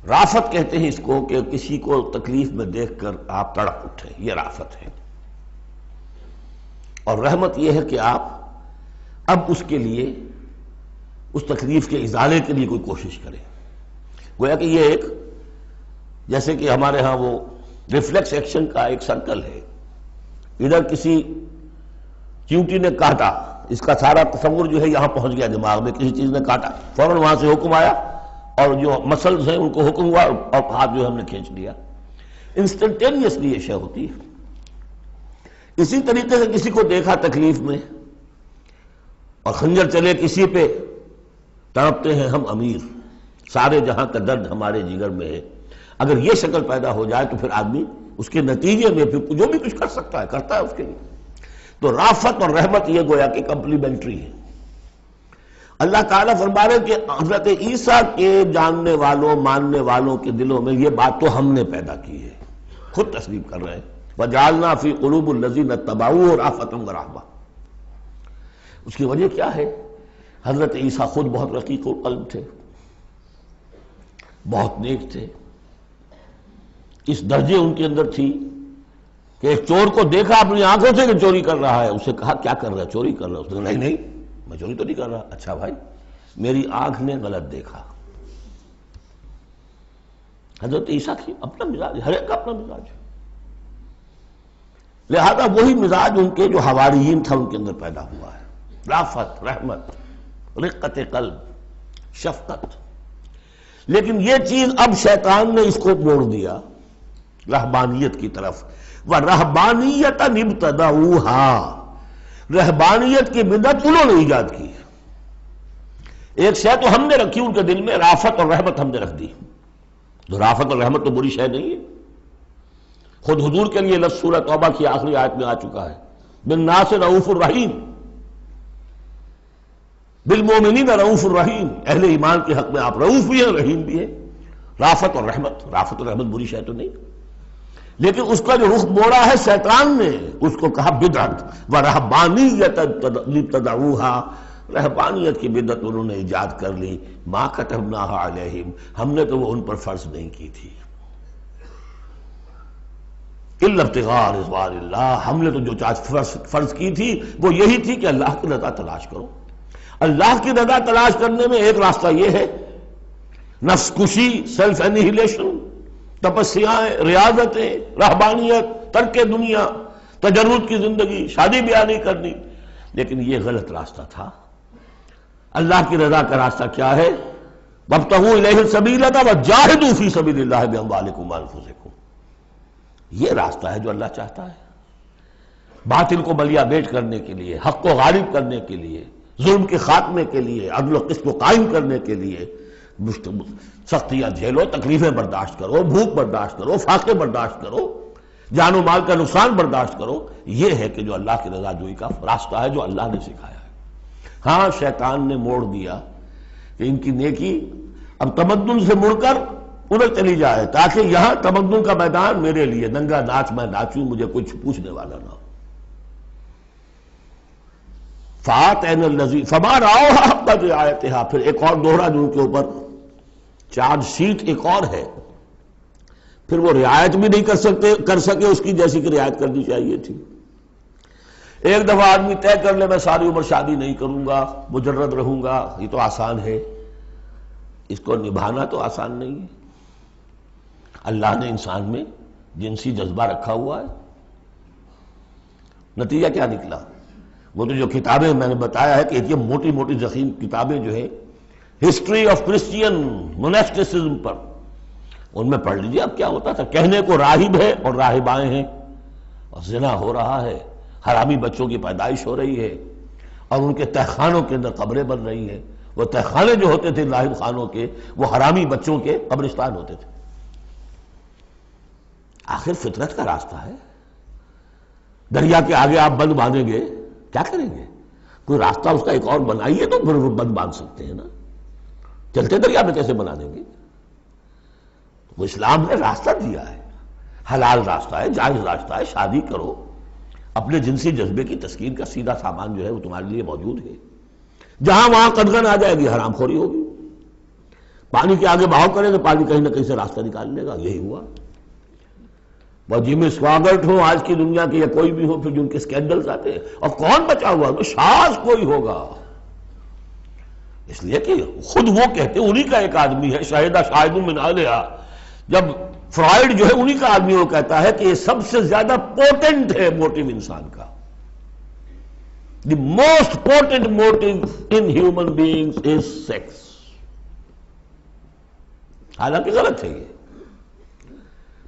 رافت کہتے ہیں اس کو کہ کسی کو تکلیف میں دیکھ کر آپ تڑپ اٹھیں، یہ رافت ہے. اور رحمت یہ ہے کہ آپ اب اس کے لیے، اس تکلیف کے ازالے کے لیے کوئی کوشش کریں. گویا کہ یہ ایک، جیسے کہ ہمارے ہاں وہ ریفلیکس ایکشن کا ایک سرکل ہے. ادھر کسی چیونٹی نے کاٹا، اس کا سارا تصور جو ہے یہاں پہنچ گیا دماغ میں، کسی چیز نے کاٹا، فوراً وہاں سے حکم آیا اور جو مسلز ہیں ان کو حکم ہوا اور ہاتھ جو ہم نے کھینچ لیا. انسٹنٹینیسلی یہ شے ہوتی ہے. اسی طریقے سے کسی کو دیکھا تکلیف میں اور خنجر چلے کسی پہ، تڑپتے ہیں ہم امیر، سارے جہاں کا درد ہمارے جگر میں ہے. اگر یہ شکل پیدا ہو جائے تو پھر آدمی اس کے نتیجے میں پھر جو بھی کچھ کر سکتا ہے کرتا ہے اس کے لیے. تو رافت اور رحمت یہ گویا کہ کمپلیمنٹری ہے. اللہ تعالیٰ فرما رہے کہ حضرت عیسیٰ کے جاننے والوں ماننے والوں کے دلوں میں یہ بات تو ہم نے پیدا کی ہے. خود تسلیم کر رہے ہیں وَجَعَلْنَا فِي قُلُوبِ الَّذِينَ اتَّبَعُوهُ رَأْفَةً وَرَحْمَةً. اس کی وجہ کیا ہے؟ حضرت عیسیٰ خود بہت رقیق القلب تھے، بہت نیک تھے. اس درجے ان کے اندر تھی کہ ایک چور کو دیکھا اپنی آنکھوں سے کہ چوری کر رہا ہے، اسے کہا کیا کر رہا ہے؟ چوری کر رہا ہے. اس نے کہا نہیں میں چوری تو نہیں کر رہا. اچھا بھائی میری آنکھ نے غلط دیکھا. حضرت عیسیٰ کی اپنا مزاج ہے، ہر ایک کا اپنا مزاج ہے. لہذا وہی مزاج ان کے جو حواریین تھا ان کے اندر پیدا ہوا ہے، رافت، رحمت، رقت قلب، شفقت۔ لیکن یہ چیز اب شیطان نے اس کو موڑ دیا رہبانیت کی طرف۔ وَرَهْبَانِيَّةً ابْتَدَعُوهَا، رہبانیت کی بدعت انہوں نے ایجاد کی۔ ایک شے تو ہم نے رکھی ان کے دل میں، رافت اور رحمت ہم نے رکھ دی۔ تو رافت اور رحمت تو بری شے نہیں ہے، خود حضور کے لیے لفظ سورہ توبہ کی آخری آیت میں آ چکا ہے، بالناس رؤوف الرحیم، بالمومنین رؤوف الرحیم، اہل ایمان کے حق میں آپ رؤوف بھی ہیں، رحیم بھی ہیں۔ رافت اور رحمت، رافت اور رحمت بری شے تو نہیں، لیکن اس کا جو رخ موڑا ہے شیطان نے، اس کو کہا بدعت۔ وَرَهْبَانِيَّةً ابْتَدَعُوهَا، رہبانیت کی بدعت انہوں نے ایجاد کر لی۔ مَا كَتَبْنَاهَا عَلَيْهِمْ، ہم نے تو وہ ان پر فرض نہیں کی تھی۔ إِلَّا ابْتِغَاءَ رِضْوَانِ اللَّهِ، ہم نے تو جو چاہت فرض کی تھی وہ یہی تھی کہ اللہ کی رضا تلاش کرو۔ اللہ کی رضا تلاش کرنے میں ایک راستہ یہ ہے، نفس کشی، سیلف انہیلیشن، تپسیاں، ریاضتیں، رہبانیت، ترک دنیا، تجرد کی زندگی، شادی بیاہ نہیں کرنی، لیکن یہ غلط راستہ تھا۔ اللہ کی رضا کا راستہ کیا ہے؟ وَابْتَغُوا إِلَيْهِ السَّبِيلَ وَجَاهِدُوا فِي سَبِيلِ اللَّهِ بِأَمْوَالِكُمْ وَأَنفُسِكُمْ، یہ راستہ ہے جو اللہ چاہتا ہے، باطل کو بلیابیٹ کرنے کے لیے، حق کو غالب کرنے کے لیے، ظلم کے خاتمے کے لیے، عدل و قسط کو قائم کرنے کے لیے۔ سختیاں جھیلو، تکلیفیں برداشت کرو، بھوک برداشت کرو، فاقے برداشت کرو، جان و مال کا نقصان برداشت کرو، یہ ہے کہ جو اللہ کی رضا جوئی کا راستہ ہے جو اللہ نے سکھایا ہے۔ ہاں شیطان نے موڑ دیا کہ ان کی نیکی اب تمدن سے مڑ کر ادھر چلی جائے، تاکہ یہاں تمدن کا میدان میرے لیے ننگا ناچ میں ناچوں، مجھے کچھ پوچھنے والا نہ ہو۔ فَآتَيْنَا الَّذِي فَمَا رَعَوْهَا حَقَّ رِعَایَتِهَا، پھر ایک اور دوہرا جو ان کے اوپر چارج شیٹ ایک اور ہے، پھر وہ رعایت بھی نہیں کر سکے اس کی جیسی کہ رعایت کرنی چاہیے تھی۔ ایک دفعہ آدمی طے کر لے میں ساری عمر شادی نہیں کروں گا، مجرد رہوں گا، یہ تو آسان ہے، اس کو نبھانا تو آسان نہیں ہے۔ اللہ نے انسان میں جنسی جذبہ رکھا ہوا ہے، نتیجہ کیا نکلا؟ وہ تو جو کتابیں میں نے بتایا ہے کہ یہ موٹی موٹی ضخیم کتابیں جو ہے ہسٹری آف کرسچین موناسٹسزم پر، ان میں پڑھ لیجیے اب کیا ہوتا تھا۔ کہنے کو راہب ہے اور راہبائیں ہیں، اور زنا ہو رہا ہے، حرامی بچوں کی پیدائش ہو رہی ہے، اور ان کے تہخانوں کے اندر قبریں بن رہی ہیں۔ وہ تہخانے جو ہوتے تھے راہب خانوں کے، وہ حرامی بچوں کے قبرستان ہوتے تھے۔ آخر فطرت کا راستہ ہے، دریا کے آگے آپ بند باندھیں گے کیا کریں گے؟ کوئی راستہ اس کا ایک اور بنائیے تو پھر بند باندھ سکتے ہیں نا، چلتے دریا میں کیسے بنا دیں گے؟ وہ اسلام نے راستہ دیا ہے، حلال راستہ ہے، جائز راستہ ہے، شادی کرو، اپنے جنسی جذبے کی تسکین کا سیدھا سامان جو ہے وہ تمہارے لیے موجود ہے۔ جہاں وہاں قدغن آ جائے گی حرام خوری ہوگی، پانی کے آگے بہاؤ کریں تو پانی کہیں نہ کہیں سے راستہ نکال لے گا، یہی ہوا۔ وہ جمی سواگت ہو آج کی دنیا کے یا کوئی بھی ہو، پھر جن کے سکینڈلز آتے ہیں، اور کون بچا ہوا تو شاذ کوئی ہوگا، اس لیے کہ خود وہ کہتے ہیں، انہی کا ایک آدمی ہے، شاہدہ شاہد من اہلہا، جب فرائیڈ جو ہے انہی کا آدمی وہ کہتا ہے کہ یہ سب سے زیادہ پوٹنٹ ہے موٹیو انسان کا، the most potent motive in human beings is sex. حالانکہ غلط ہے، یہ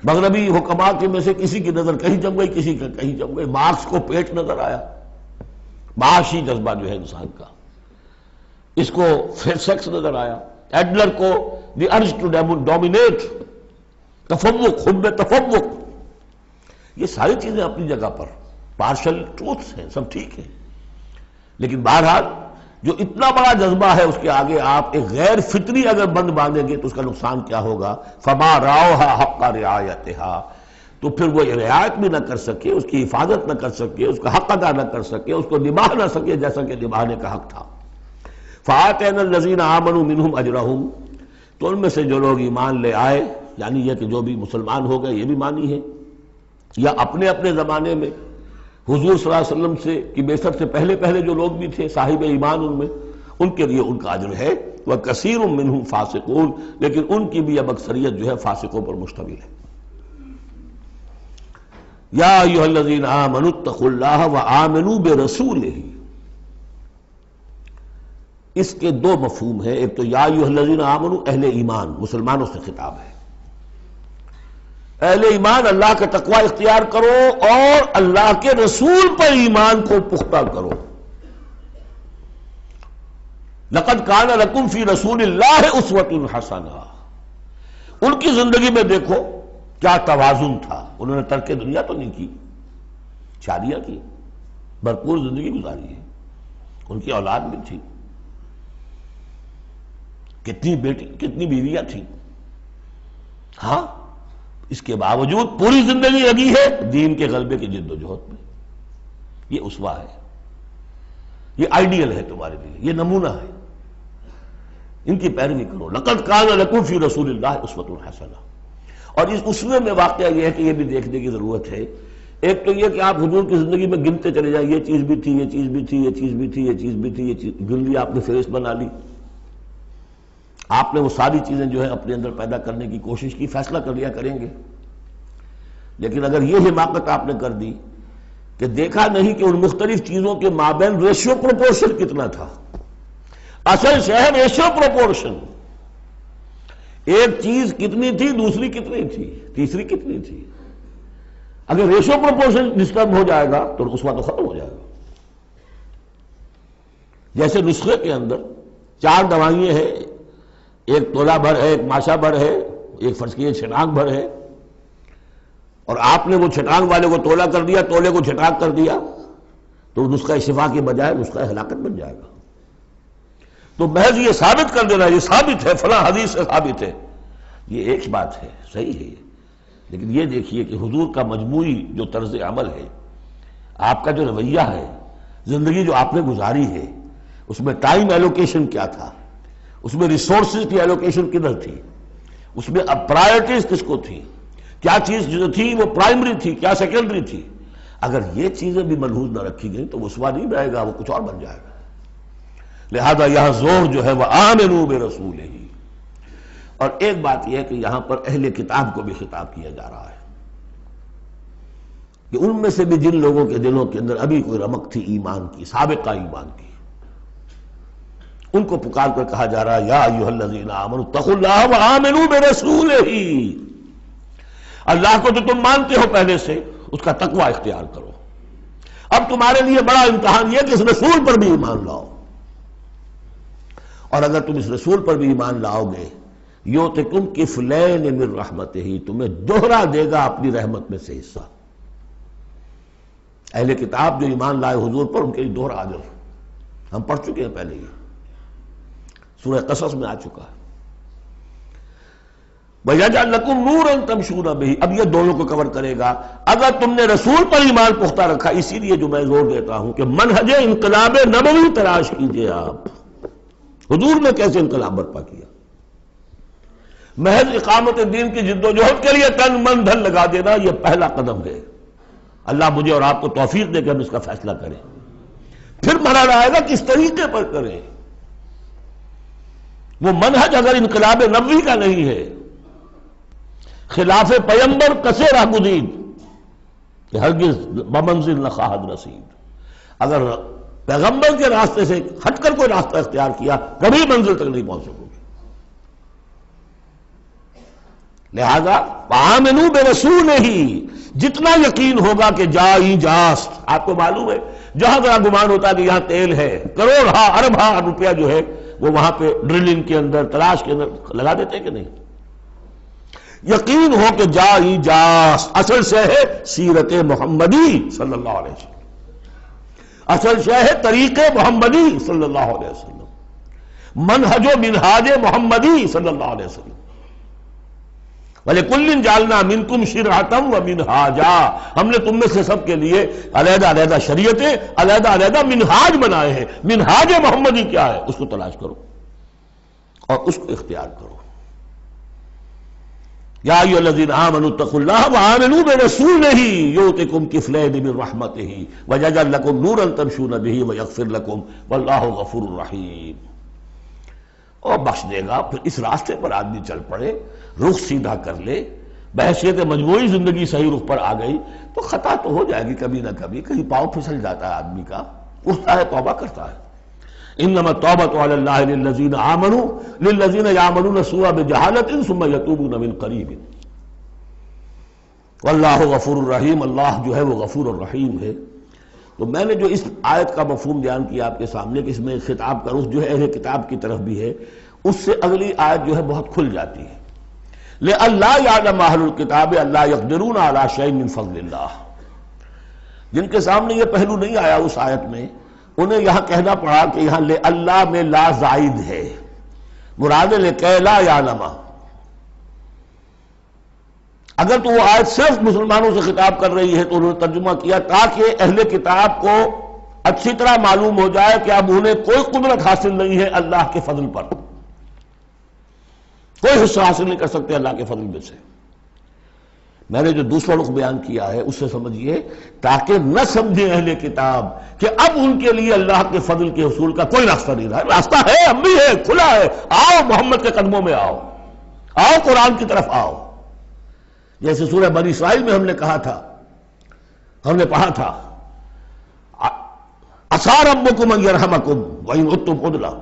مغربی حکماء کے میں سے کسی کی نظر کہیں جم گئی، کسی کا کہیں جم گئی۔ مارکس کو پیٹ نظر آیا، معاشی جذبہ جو ہے انسان کا، اس کو سیکس نظر آیا، ایڈلر کو دی ارج ٹو ڈومینیٹ، تفوق، خود میں تفوق۔ یہ ساری چیزیں اپنی جگہ پر پارشل ٹروتھس ہیں، سب ٹھیک ہے، لیکن بہرحال جو اتنا بڑا جذبہ ہے اس کے آگے آپ ایک غیر فطری اگر بند باندھیں گے تو اس کا نقصان کیا ہوگا؟ فما رعوها حق رعایتها، تو پھر وہ رعایت بھی نہ کر سکے، اس کی حفاظت نہ کر سکے، اس کا حق ادا نہ کر سکے، اس کو نبھا نہ سکے جیسا کہ نبھانے کا حق تھا۔ فآتینا الذین آمنوا منہم اجرہم، تو ان میں سے جو لوگ ایمان لے آئے، یعنی یہ کہ جو بھی مسلمان ہو گئے، یہ بھی مانی ہے، یا اپنے اپنے زمانے میں حضور صلی اللہ علیہ وسلم سے کی بعثت سے پہلے جو لوگ بھی تھے صاحب ایمان ان میں، ان کے لیے ان کا اجر ہے۔ وَكَثِيرٌ مِّنْهُمْ فَاسِقُونَ، لیکن ان کی بھی اب اکثریت جو ہے فاسقوں پر مشتمل ہے۔ یا ایھا الذین آمنوا اتقوا اللہ وآمنوا برسولہ، اس کے دو مفہوم ہیں. ایک تو یا ایھا الذین آمنوا اہل ایمان، مسلمانوں سے خطاب ہے. اہل ایمان اللہ کا تقوی اختیار کرو اور اللہ کے رسول پر ایمان کو پختہ کرو. لقد کان لکم فی رسول اللہ اسوۃ حسنہ. ان کی زندگی میں دیکھو کیا توازن تھا. انہوں نے ترک دنیا تو نہیں کی، شادیاں کی، بھرپور زندگی گزاری ہے، ان کی اولاد بھی تھی، کتنی بیٹی کتنی بیویاں تھیں. ہاں اس کے باوجود پوری زندگی لگی ہے دین کے غلبے کی جد و جہد میں. یہ اسوہ ہے، یہ آئیڈیل ہے تمہارے لیے، یہ نمونہ ہے، ان کی پیروی کرو. لقد کان لکم فی رسول اللہ اسوۃ حسنہ. اور اس اسوے میں واقعہ یہ ہے کہ یہ بھی دیکھنے کی ضرورت ہے. ایک تو یہ کہ آپ حضور کی زندگی میں گنتے چلے جائیں، یہ چیز بھی تھی، یہ چیز بھی تھی، یہ چیز بھی تھی، یہ چیز بھی تھی، یہ چیز گن لی، آپ نے فہرست بنا لی. آپ نے وہ ساری چیزیں جو ہے اپنے اندر پیدا کرنے کی کوشش کی، فیصلہ کر لیا کریں گے. لیکن اگر یہ حماقت آپ نے کر دی کہ دیکھا نہیں کہ ان مختلف چیزوں کے مابین ریشیو پروپورشن کتنا تھا. اصل شہر ریشیو پروپورشن، ایک چیز کتنی تھی، دوسری کتنی تھی، تیسری کتنی تھی. اگر ریشیو پروپورشن ڈسٹرب ہو جائے گا تو اس وقت ختم ہو جائے گا. جیسے نسخے کے اندر 4 دوائیں ہیں، ایک تولہ بھر ہے، ایک ماشا بھر ہے، ایک فرض کیے چھٹانک بھر ہے، اور آپ نے وہ چھٹانک والے کو تولہ کر دیا، تولے کو چھٹانک کر دیا، تو نسخہ شفا کے بجائے نسخہ ہلاکت بن جائے گا. تو محض یہ ثابت کر دینا، یہ ثابت ہے، فلاں حدیث سے ثابت ہے، یہ ایک بات ہے، صحیح ہے. لیکن یہ دیکھیے کہ حضور کا مجموعی جو طرز عمل ہے، آپ کا جو رویہ ہے، زندگی جو آپ نے گزاری ہے، اس میں ٹائم ایلوکیشن کیا تھا، اس میں ریسورسز کی ایلوکیشن کدھر تھی، اس میں اب پرائرٹیز کس کو تھی، کیا چیز جو تھی وہ پرائمری تھی، کیا سیکنڈری تھی. اگر یہ چیزیں بھی ملحوظ نہ رکھی گئیں تو اسوہ نہیں رہے گا، وہ کچھ اور بن جائے گا. لہذا یہاں زور جو ہے وہ آمنوا برسولہ. اور ایک بات یہ ہے کہ یہاں پر اہل کتاب کو بھی خطاب کیا جا رہا ہے کہ ان میں سے بھی جن لوگوں کے دلوں کے اندر ابھی کوئی رمق تھی ایمان کی، سابقہ ایمان کی، ان کو پکار کر کہا جا رہا ہے یا ایھا الذین آمنوا اتقوا اللہ وآمنوا برسولہ. اللہ کو تو تم مانتے ہو پہلے سے، اس کا تقوی اختیار کرو. اب تمہارے لیے بڑا امتحان یہ کہ اس رسول پر بھی ایمان لاؤ. اور اگر تم اس رسول پر بھی ایمان لاؤ گے، یؤتکم کفلین من رحمتہ، تمہیں دوہرا دے گا اپنی رحمت میں سے حصہ. اہل کتاب جو ایمان لائے حضور پر، ان کے لیے دوہرا اجر ہم پڑھ چکے ہیں پہلے، یہ سورہ قصص میں آ چکا ہے. وَيَجْعَلْ لَكُمْ نُورًا تَمْشُونَ بِهِ. اب یہ دونوں کو کور کرے گا. اگر تم نے رسول پر ایمان پختہ رکھا، اسی لیے جو میں زور دیتا ہوں کہ منہج انقلاب نبوی تلاش کیجئے. آپ حضور نے کیسے انقلاب برپا کیا؟ محض اقامت دین کی جد و جہد کے لیے تن من دھن لگا دینا، یہ پہلا قدم ہے. اللہ مجھے اور آپ کو توفیق دے کہ ہم اس کا فیصلہ کریں. پھر مرحلہ آئے گا کس طریقے پر کریں. وہ منہج اگر انقلاب نبوی کا نہیں ہے، خلاف پیمبر کسے راہ گزید کہ ہرگز بمنزل نہ خواہد رسید. اگر پیغمبر کے راستے سے ہٹ کر کوئی راستہ اختیار کیا، کبھی منزل تک نہیں پہنچ سکو گے. لہذا آمنوا برسولہ، جتنا یقین ہوگا کہ جائی جاست. آپ کو معلوم ہے جہاں ذرا گمان ہوتا ہے کہ یہاں تیل ہے، کروڑ ہاں ارب ہاں روپیہ جو ہے وہ وہاں پہ ڈرلنگ کے اندر، تلاش کے اندر لگا دیتے کہ نہیں. یقین ہو کہ جائی جاست. اصل شے ہے سیرت محمدی صلی اللہ علیہ وسلم، اصل شے ہے طریق محمدی صلی اللہ علیہ وسلم، منہج و منہاج محمدی صلی اللہ علیہ وسلم. وَلِكُلٍّ جَعَلْنَا مِنْكُمْ شِرْعَةً وَمِنْهَاجًا. ہم نے تم میں سے سب کے لیے علیحدہ علیحدہ شریعتیں، علیحدہ علیحدہ منہاج بنائے ہیں. منہاج محمدی کیا ہے؟ اس کو تلاش کرو اور اس کو اختیار کرو. یا ایھا الذین آمنوا اتقوا اللہ وآمنوا برسولہ یؤتکم کفلین من رحمتہ ویجعل لکم نورا تمشون بہ ویغفر لکم واللہ غفور رحیم. اور بخش دے گا. پھر اس راستے پر آدمی چل پڑے، رخ سیدھا کر لے بحیثیت مجموعی زندگی صحیح رخ پر آ گئی تو خطا تو ہو جائے گی کبھی نہ کبھی، کہیں پاؤں پھسل جاتا ہے آدمی کا، اٹھتا ہے توبہ کرتا ہے۔ انما التوبۃ علی اللہ للذین آمنوا للذین یعملون السوء بجہالۃ ثم یتوبون من قریب واللہ غفور الرحیم، اللہ جو ہے وہ غفور الرحیم ہے۔ تو میں نے جو اس آیت کا مفہوم بیان کیا آپ کے سامنے کہ اس میں خطاب کا رخ جو ہے اہل کتاب کی طرف بھی ہے، اس سے اگلی آیت جو ہے بہت کھل جاتی ہے۔ لئلا یعلم اہل الکتاب الا یقدرون علی شیء من فضل اللہ، جن کے سامنے یہ پہلو نہیں آیا اس آیت میں، انہیں یہاں کہنا پڑا کہ یہاں لئلا میں لا زائد ہے، مراد لکے لا یعلم۔ اگر تو وہ آیت صرف مسلمانوں سے خطاب کر رہی ہے تو انہوں نے ترجمہ کیا تاکہ اہل کتاب کو اچھی طرح معلوم ہو جائے کہ اب انہیں کوئی قدرت حاصل نہیں ہے اللہ کے فضل پر، کوئی حصہ حاصل نہیں کر سکتے اللہ کے فضل میں سے۔ میں نے جو دوسرا رخ بیان کیا ہے اس سے سمجھیے تاکہ نہ سمجھے اہل کتاب کہ اب ان کے لیے اللہ کے فضل کے حصول کا کوئی راستہ نہیں رہا، راستہ ہے، اب بھی ہے، کھلا ہے، آؤ محمد کے قدموں میں آؤ، آؤ قرآن کی طرف آؤ۔ جیسے سورہ بنی اسرائیل میں ہم نے کہا تھا، ہم نے پڑھا تھا عسیٰ ربکم ان یرحمکم وان عدتم عدلا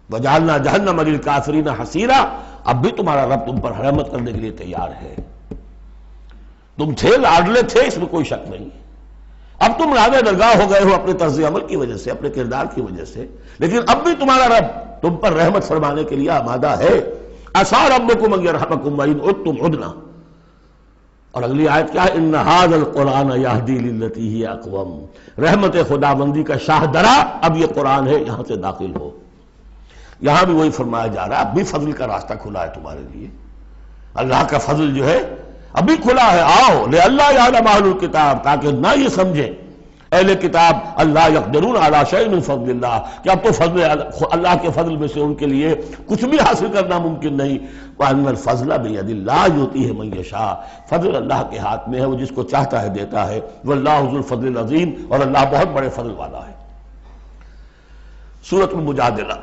وجعلنا جہنم للکافرین حصیرا، اب بھی تمہارا رب تم پر رحمت کرنے کے لیے تیار ہے۔ تم تھے لاڈلے تھے، اس میں کوئی شک نہیں، اب تم راغب درگاہ ہو گئے ہو اپنے طرز عمل کی وجہ سے، اپنے کردار کی وجہ سے، لیکن اب بھی تمہارا رب تم پر رحمت فرمانے کے لیے آمادہ ہے۔ عسیٰ ربکم ان یرحمکم وان عدتم عدلا، اور اگلی آیت کیا ہے؟ ان ھذا القرآن یہدی للتی ہی اقوم، رحمت خداوندی کا شاہ درا اب یہ قرآن ہے، یہاں سے داخل ہو۔ یہاں بھی وہی فرمایا جا رہا ہے اب بھی فضل کا راستہ کھلا ہے تمہارے لیے، اللہ کا فضل جو ہے ابھی کھلا ہے، آؤ لئلا یعلم اہل الکتاب، تاکہ نہ یہ سمجھیں اہل کتاب اللہ یقدرون علی شیء من فضل اللہ کہ اب تو فضل اللہ کے فضل میں سے ان کے لیے کچھ بھی حاصل کرنا ممکن نہیں۔ وَأَنَّ الْفَضْلَ بِيَدِ اللَّهِ يُؤْتِيهِ مَن يَشَاءُ، فضل اللہ کے ہاتھ میں ہے، وہ جس کو چاہتا ہے دیتا ہے۔ وَاللَّهُ ذُو الْفَضْلِ الْعَظِيمِ، اور اللہ بہت بڑے فضل والا ہے۔ سورۃ المجادلہ،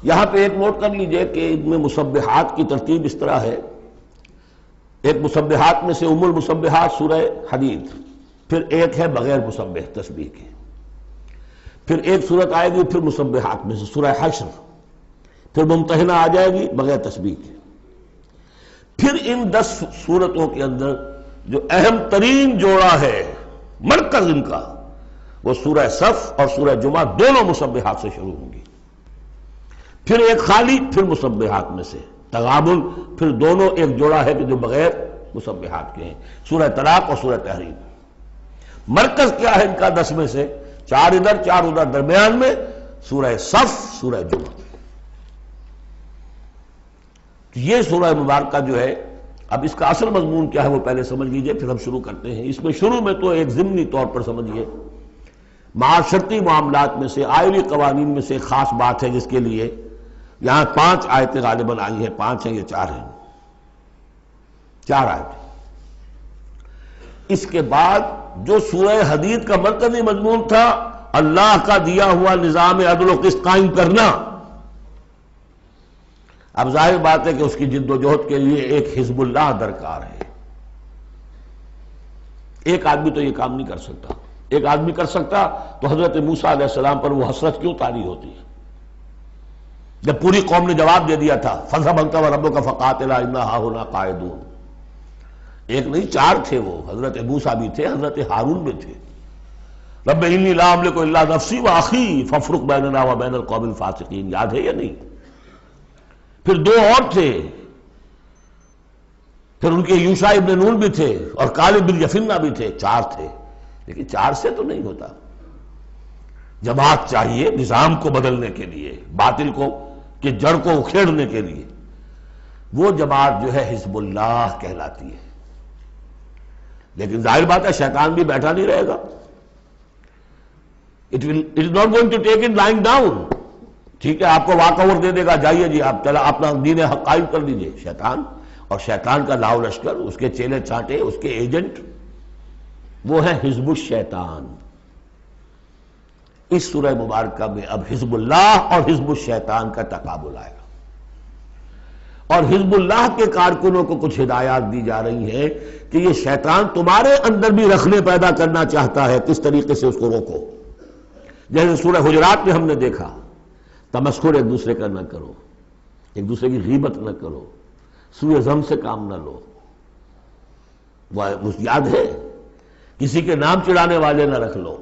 یہاں پہ ایک نوٹ کر لیجئے کہ ان میں مسبحات کی ترتیب اس طرح ہے، ایک مسبحات میں سے ام المسبحات سورہ حدید، پھر ایک ہے بغیر مسبح تسبیح کے، پھر ایک صورت آئے گی پھر مسبحات میں سے سورہ حشر، پھر ممتحنہ آ جائے گی بغیر تسبیح کے، پھر ان 10 صورتوں کے اندر جو اہم ترین جوڑا ہے مرکز ان کا وہ سورہ صف اور سورہ جمعہ دونوں مسبحات سے شروع ہوں گی، پھر ایک خالی پھر مسبحات میں سے تغابن، پھر دونوں ایک جوڑا ہے کہ جو بغیر مسبحات کے ہیں، سورہ طلاق اور سورہ تحریم۔ مرکز کیا ہے ان کا 10 میں سے؟ 4 ادھر 4 ادھر، درمیان میں سورہ صف سورہ جمعہ۔ یہ سورہ مبارکہ جو ہے، اب اس کا اصل مضمون کیا ہے وہ پہلے سمجھ لیجئے پھر ہم شروع کرتے ہیں۔ اس میں شروع میں تو ایک ضمنی طور پر سمجھیے معاشرتی معاملات میں سے، آئلی قوانین میں سے خاص بات ہے جس کے لیے یہاں 5 آیتیں غالباً آئی ہیں، 5 ہیں یہ 4 ہیں، 4 آیتیں۔ اس کے بعد جو سورہ حدید کا مرکزی مضمون تھا اللہ کا دیا ہوا نظام عدل و قسط قائم کرنا، اب ظاہر بات ہے کہ اس کی جد و جہد کے لیے ایک حزب اللہ درکار ہے۔ ایک آدمی تو یہ کام نہیں کر سکتا، ایک آدمی کر سکتا تو حضرت موسیٰ علیہ السلام پر وہ حسرت کیوں طاری ہوتی ہے جب پوری قوم نے جواب دے دیا تھا فَاذْهَبْ أَنْتَ وَرَبُّكَ فَقَاتِلَا إِنَّا هَاهُنَا قَاعِدُونَ۔ ایک نہیں 4 تھے، وہ حضرت موسیٰ بھی تھے، حضرت ہارون بھی تھے۔ رب انی لا املک الا نفسی واخی فافرق بیننا وبین القوم الفاسقین، یاد ہے یا نہیں؟ پھر 2 اور تھے، پھر ان کے یوشع ابن نون بھی تھے اور کالب بن یفنہ بھی تھے، 4 تھے، لیکن 4 سے تو نہیں ہوتا، جماعت چاہیے نظام کو بدلنے کے لیے، باطل کو کہ جڑ کو اکھیڑنے کے لیے۔ وہ جماعت جو ہے حزب اللہ کہلاتی ہے، لیکن ظاہر بات ہے شیطان بھی بیٹھا نہیں رہے گا، it is not going to take it lying down۔ ٹھیک ہے آپ کو واک اوور دے دے گا، جائیے جی آپ چلا اپنا دین حق قائم کر لیجئے، شیطان اور شیطان کا لاؤ لشکر، اس کے چیلے چانٹے، اس کے ایجنٹ، وہ ہے حزب الشیطان۔ اس سورہ مبارکہ میں اب حزب اللہ اور حزب الشیطان کا تقابل آئے گا، اور حزب اللہ کے کارکنوں کو کچھ ہدایات دی جا رہی ہیں کہ یہ شیطان تمہارے اندر بھی رکھنے پیدا کرنا چاہتا ہے، کس طریقے سے اس کو روکو۔ جیسے سورہ حجرات میں ہم نے دیکھا، تمسخر ایک دوسرے کا نہ کرو، ایک دوسرے کی غیبت نہ کرو، سوء ظن سے کام نہ لو، وہ یاد ہے، کسی کے نام چڑھانے والے نہ رکھ لو،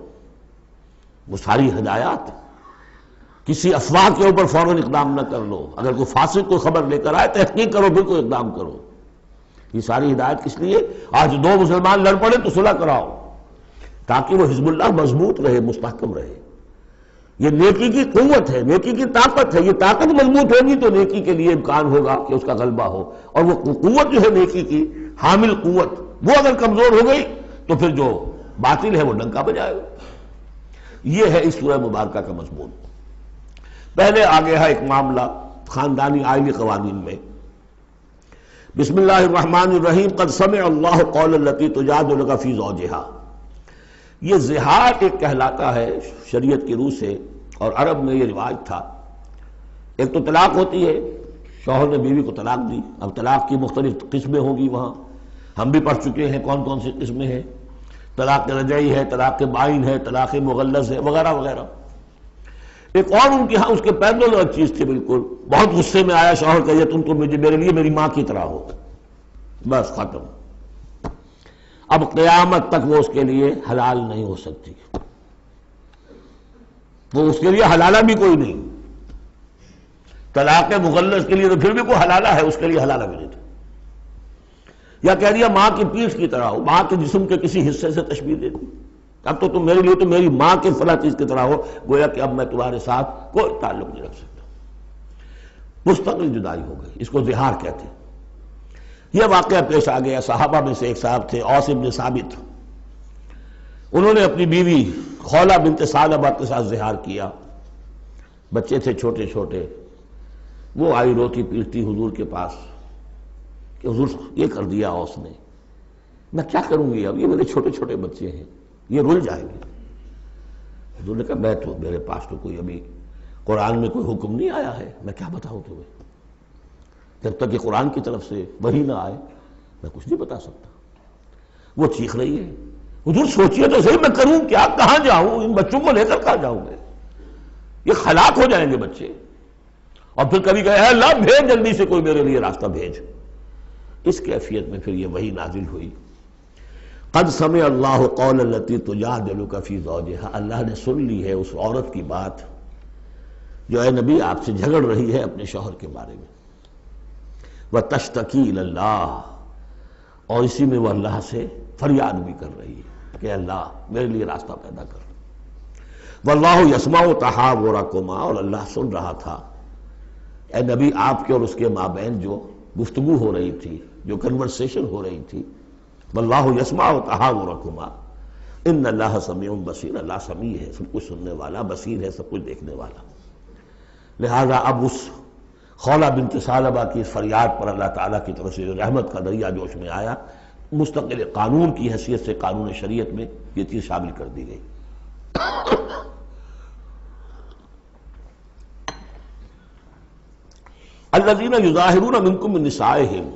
وہ ساری ہدایات۔ کسی افواہ کے اوپر فوراً اقدام نہ کر لو، اگر کوئی فاسق کو خبر لے کر آئے تحقیق کرو پھر کوئی اقدام کرو۔ یہ ساری ہدایت کس لیے؟ آج دو مسلمان لڑ پڑے تو صلح کراؤ، تاکہ وہ حزب اللہ مضبوط رہے، مستحکم رہے۔ یہ نیکی کی قوت ہے، نیکی کی طاقت ہے، یہ طاقت مضبوط ہوگی تو نیکی کے لیے امکان ہوگا کہ اس کا غلبہ ہو، اور وہ قوت جو ہے نیکی کی حامل قوت، وہ اگر کمزور ہو گئی تو پھر جو باطل ہے وہ ڈنکا بجائے گا۔ یہ ہے اس سورہ مبارکہ کا مضمون۔ پہلے آگے ہے ایک معاملہ خاندانی آئلی قوانین میں۔ بسم اللہ الرحمن الرحیم، قد سمع اللہ قول التی تجادلک فی زوجہا۔ یہ زہار ایک کہلاتا ہے شریعت کی روح سے، اور عرب میں یہ رواج تھا۔ ایک تو طلاق ہوتی ہے، شوہر نے بیوی کو طلاق دی، اب طلاق کی مختلف قسمیں ہوں گی، وہاں ہم بھی پڑھ چکے ہیں کون کون سی قسمیں ہیں۔ طلاق رجعی ہے، طلاق بائن ہے، طلاق مغلظ ہے، وغیرہ وغیرہ۔ ایک اور ان کے ہاں اس کے پیرالل ایک چیز تھی، بالکل بہت غصے میں آیا شوہر کہ تم تو میرے لیے میری ماں کی طرح ہو، بس ختم، اب قیامت تک وہ اس کے لیے حلال نہیں ہو سکتی، وہ اس کے لیے حلالہ بھی کوئی نہیں۔ طلاق مغلظ کے لیے تو پھر بھی کوئی حلالہ ہے، اس کے لیے حلالہ بھی نہیں تھا۔ یا کہہ دیا ماں کی پیٹھ کی طرح ہو، ماں کے جسم کے کسی حصے سے تشبیہ دے دی، اب تو تم میرے لیے تو میری ماں کے فلاں چیز کی طرح ہو، گویا کہ اب میں تمہارے ساتھ کوئی تعلق نہیں رکھ سکتا، مستقل جدائی ہو گئی، اس کو زہار کہتے ہیں۔ یہ واقعہ پیش آ گیا، صحابہ میں سے ایک صاحب تھے اوس بن ثابت، انہوں نے اپنی بیوی خولہ بنت ثعلبہ کے ساتھ زہار کیا، بچے تھے چھوٹے چھوٹے، وہ آئی روتی پیٹتی حضور کے پاس کہ حضور یہ کر دیا اوس نے، میں کیا کروں گی، اب یہ میرے چھوٹے چھوٹے بچے ہیں، یہ رل جائیں گے۔ حضور نے کہا میرے پاس تو کوئی ابھی قرآن میں کوئی حکم نہیں آیا ہے، میں کیا بتاؤں تمہیں، جب تک کہ قرآن کی طرف سے وحی نہ آئے میں کچھ نہیں بتا سکتا۔ وہ چیخ رہی ہے، حضور سوچئے تو صحیح میں کروں کیا، کہاں جاؤں، ان بچوں کو لے کر کہاں جاؤں گے، یہ ہلاک ہو جائیں گے بچے۔ اور پھر کبھی کہے اللہ بھیج جلدی سے کوئی میرے لیے راستہ بھیج۔ اس کیفیت میں پھر یہ وحی نازل ہوئی، قد سمع اللہ قول التی تجادلک فی زوجہا، اللہ نے سن لی ہے اس عورت کی بات جو اے نبی آپ سے جھگڑ رہی ہے اپنے شوہر کے بارے میں، وتشتکی الی اللہ، اور اسی میں وہ اللہ سے فریاد بھی کر رہی ہے کہ اللہ میرے لیے راستہ پیدا کر۔ واللہ یسمع تحاورکما، اور اللہ سن رہا تھا اے نبی آپ کے اور اس کے مابین جو گفتگو ہو رہی تھی، جو کنورسیشن ہو رہی تھی۔ واللہ یسمع تحاورکما ان اللہ سمیع بصیر، اللہ سمیع ہے، سب کچھ سننے والا، بصیر ہے، سب کچھ دیکھنے والا۔ لہذا اب اس خولہ بنت ثعلبہ کی فریاد پر اللہ تعالیٰ کی طرف سے جو رحمت کا دریا جوش میں آیا، مستقل قانون کی حیثیت سے قانون شریعت میں یہ چیز شامل کر دی گئی۔ الذین یظاہرون منکم من نسائہم،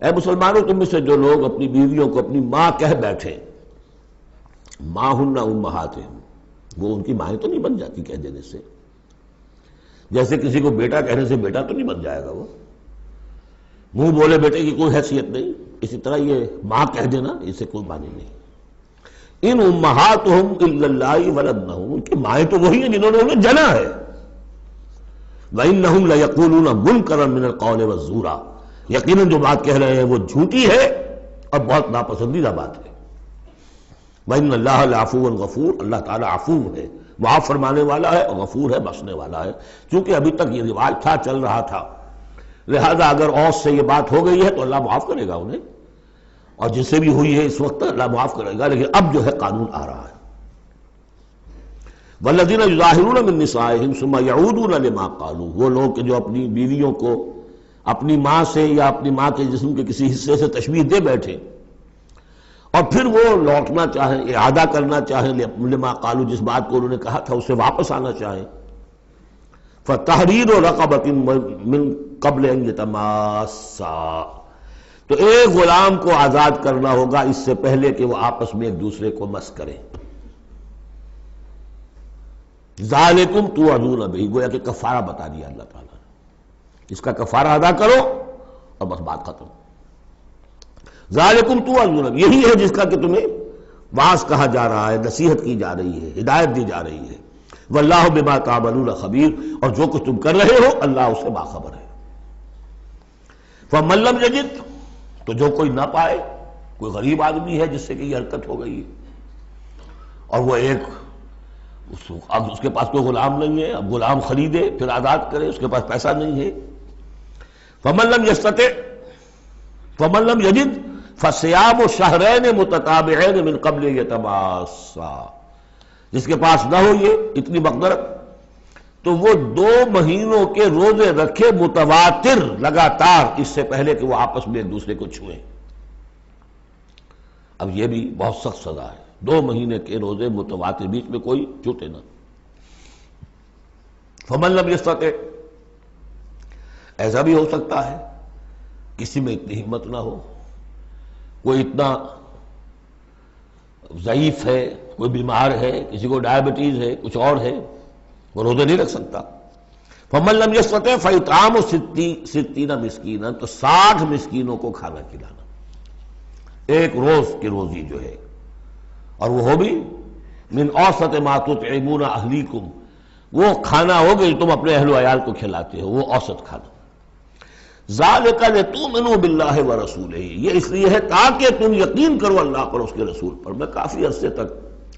اے مسلمانوں تم میں سے جو لوگ اپنی بیویوں کو اپنی ماں کہہ بیٹھے، ماں ہن امہاتہم، وہ ان کی مائیں تو نہیں بن جاتی کہہ دینے سے، جیسے کسی کو بیٹا کہنے سے بیٹا تو نہیں بن جائے گا، وہ منہ بولے بیٹے کی کوئی حیثیت نہیں، اسی طرح یہ ماں کہہ دینا اسے کوئی معنی نہیں۔ ان امہاتہم الا اللہ ولدنہم، ان کی مائیں تو وہی ہیں جنہوں نے انہیں جنا ہے۔ وَإِنَّهُمْ لَيَقُولُونَ مُنْكَرًا مِنَ الْقَوْلِ وَالزُّورَ، یقیناً جو بات کہہ رہے ہیں وہ جھوٹی ہے اور بہت ناپسندیدہ بات ہے۔ وَإِنَّ اللَّهَ لَعَفُوٌّ غَفُورٌ، اللہ تعالیٰ عفو ہے، معاف فرمانے والا ہے، اور غفور ہے، بخشنے والا ہے۔ چونکہ ابھی تک یہ رواج تھا، چل رہا تھا، لہذا اگر اوس سے یہ بات ہو گئی ہے تو اللہ معاف کرے گا انہیں، اور جس سے بھی ہوئی ہے اس وقت اللہ معاف کرے گا، لیکن اب جو ہے قانون آ رہا ہے۔ والذین یظاہرون من نسائہم ثم یعودون لما قالوا، وہ لوگ کہ جو اپنی بیویوں کو اپنی ماں سے یا اپنی ماں کے جسم کے کسی حصے سے تشبیہ دے بیٹھے اور پھر وہ لوٹنا چاہیں، اعادہ کرنا چاہیں لما قالوا، جس بات کو انہوں نے کہا تھا اسے واپس آنا چاہیں، فتحریر رقبۃ من قبل ان یتماسا، تو ایک غلام کو آزاد کرنا ہوگا اس سے پہلے کہ وہ آپس میں ایک دوسرے کو مس کریں۔ ذالکم توعدون بہ، گویا کہ کفارہ بتا دیا اللہ تعالیٰ نے، اس کا کفارہ ادا کرو اور بس بات ختم۔ ذالکم توعدون بہ، یہی ہے جس کا کہ تمہیں واعظ کہا جا رہا ہے، نصیحت کی جا رہی ہے، ہدایت دی جا رہی ہے۔ واللہ بما تعملون خبیر، اور جو کچھ تم کر رہے ہو اللہ اس سے باخبر ہے۔ فمن لم یجد، تو جو کوئی نہ پائے، کوئی غریب آدمی ہے جس سے کہ یہ حرکت ہو گئی ہے اور وہ ایک اب اس کے پاس کوئی غلام نہیں ہے، اب غلام خریدے پھر آزاد کرے، اس کے پاس پیسہ نہیں ہے۔ فمن لم یستطع، فمن لم یجد فصیام شہرین متتابعین من قبل یتماسا، جس کے پاس نہ ہو یہ اتنی مقدرت تو وہ 2 مہینوں کے روزے رکھے متواتر لگاتار، اس سے پہلے کہ وہ آپس میں ایک دوسرے کو چھوئیں۔ اب یہ بھی بہت سخت سزا ہے، 2 مہینے کے روزے متواتر، بیچ میں کوئی چھوٹے نہ۔ فمن لم یستطع، ایسا بھی ہو سکتا ہے کسی میں اتنی ہمت نہ ہو، کوئی اتنا ضعیف ہے، کوئی بیمار ہے، کسی کو ڈائبٹیز ہے، کچھ اور ہے، وہ روزے نہیں رکھ سکتا۔ فمن لم یستطع فاطعام 60 مسکینا، تو 60 مسکینوں کو کھانا کھلانا، ایک روز کی روزی جو ہے، اور وہ ہو بھی من اوسط ما تطعمون اہلیکم، وہ کھانا ہوگا جو تم اپنے اہل و عیال کو کھلاتے ہو، وہ اوسط کھانا۔ ذالک لتؤمنوا باللہ ورسولہ، یہ اس لیے ہے تاکہ تم یقین کرو اللہ پر، اس کے رسول پر۔ میں کافی عرصے تک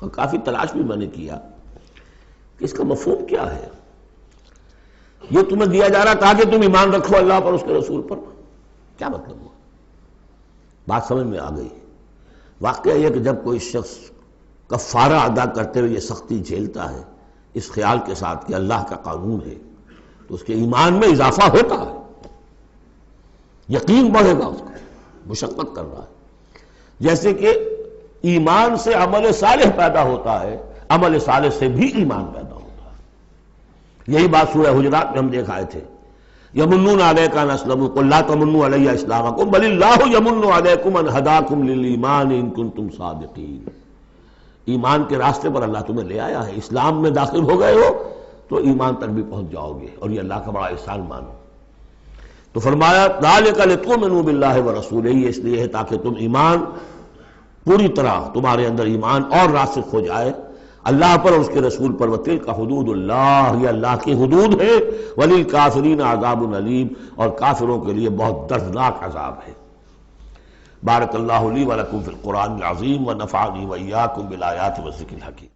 اور کافی تلاش بھی میں نے کیا کہ اس کا مفہوم کیا ہے، یہ تمہیں دیا جا رہا تاکہ تم ایمان رکھو اللہ پر، اس کے رسول پر، کیا مطلب ہوا؟ بات سمجھ میں آ گئی۔ واقعہ یہ کہ جب کوئی شخص کفارہ ادا کرتے ہوئے یہ سختی جھیلتا ہے اس خیال کے ساتھ کہ اللہ کا قانون ہے، تو اس کے ایمان میں اضافہ ہوتا ہے، یقین بڑھے گا، اس کو مشقت کر رہا ہے۔ جیسے کہ ایمان سے عمل صالح پیدا ہوتا ہے، عمل صالح سے بھی ایمان پیدا ہوتا ہے۔ یہی بات سورہ حجرات میں ہم دیکھ آئے تھے، یمنون علیک ان اسلموا قل لا تمنوا علی اسلامکم بل اللہ یمن علیکم ان ہداکم للایمان ان کنتم صادقین۔ ایمان کے راستے پر اللہ تمہیں لے آیا ہے، اسلام میں داخل ہو گئے ہو تو ایمان تک بھی پہنچ جاؤ گے، اور یہ اللہ کا بڑا احسان مانو۔ تو فرمایا ذالک لتؤمنوا باللہ ورسولہ، یہ اس لیے ہے تاکہ تم ایمان پوری طرح تمہارے اندر ایمان اور راسخ ہو جائے اللہ پر اور اس کے رسول پر۔ وتلک حدود اللہ، یہ اللہ کی حدود ہے۔ وللکافرین عذاب علیم، اور کافروں کے لیے بہت دردناک عذاب ہے۔ بارک اللہ لی ولکم فی القرآن العظیم ونفعنی وإیاکم بالآیات والذکر الحکیم۔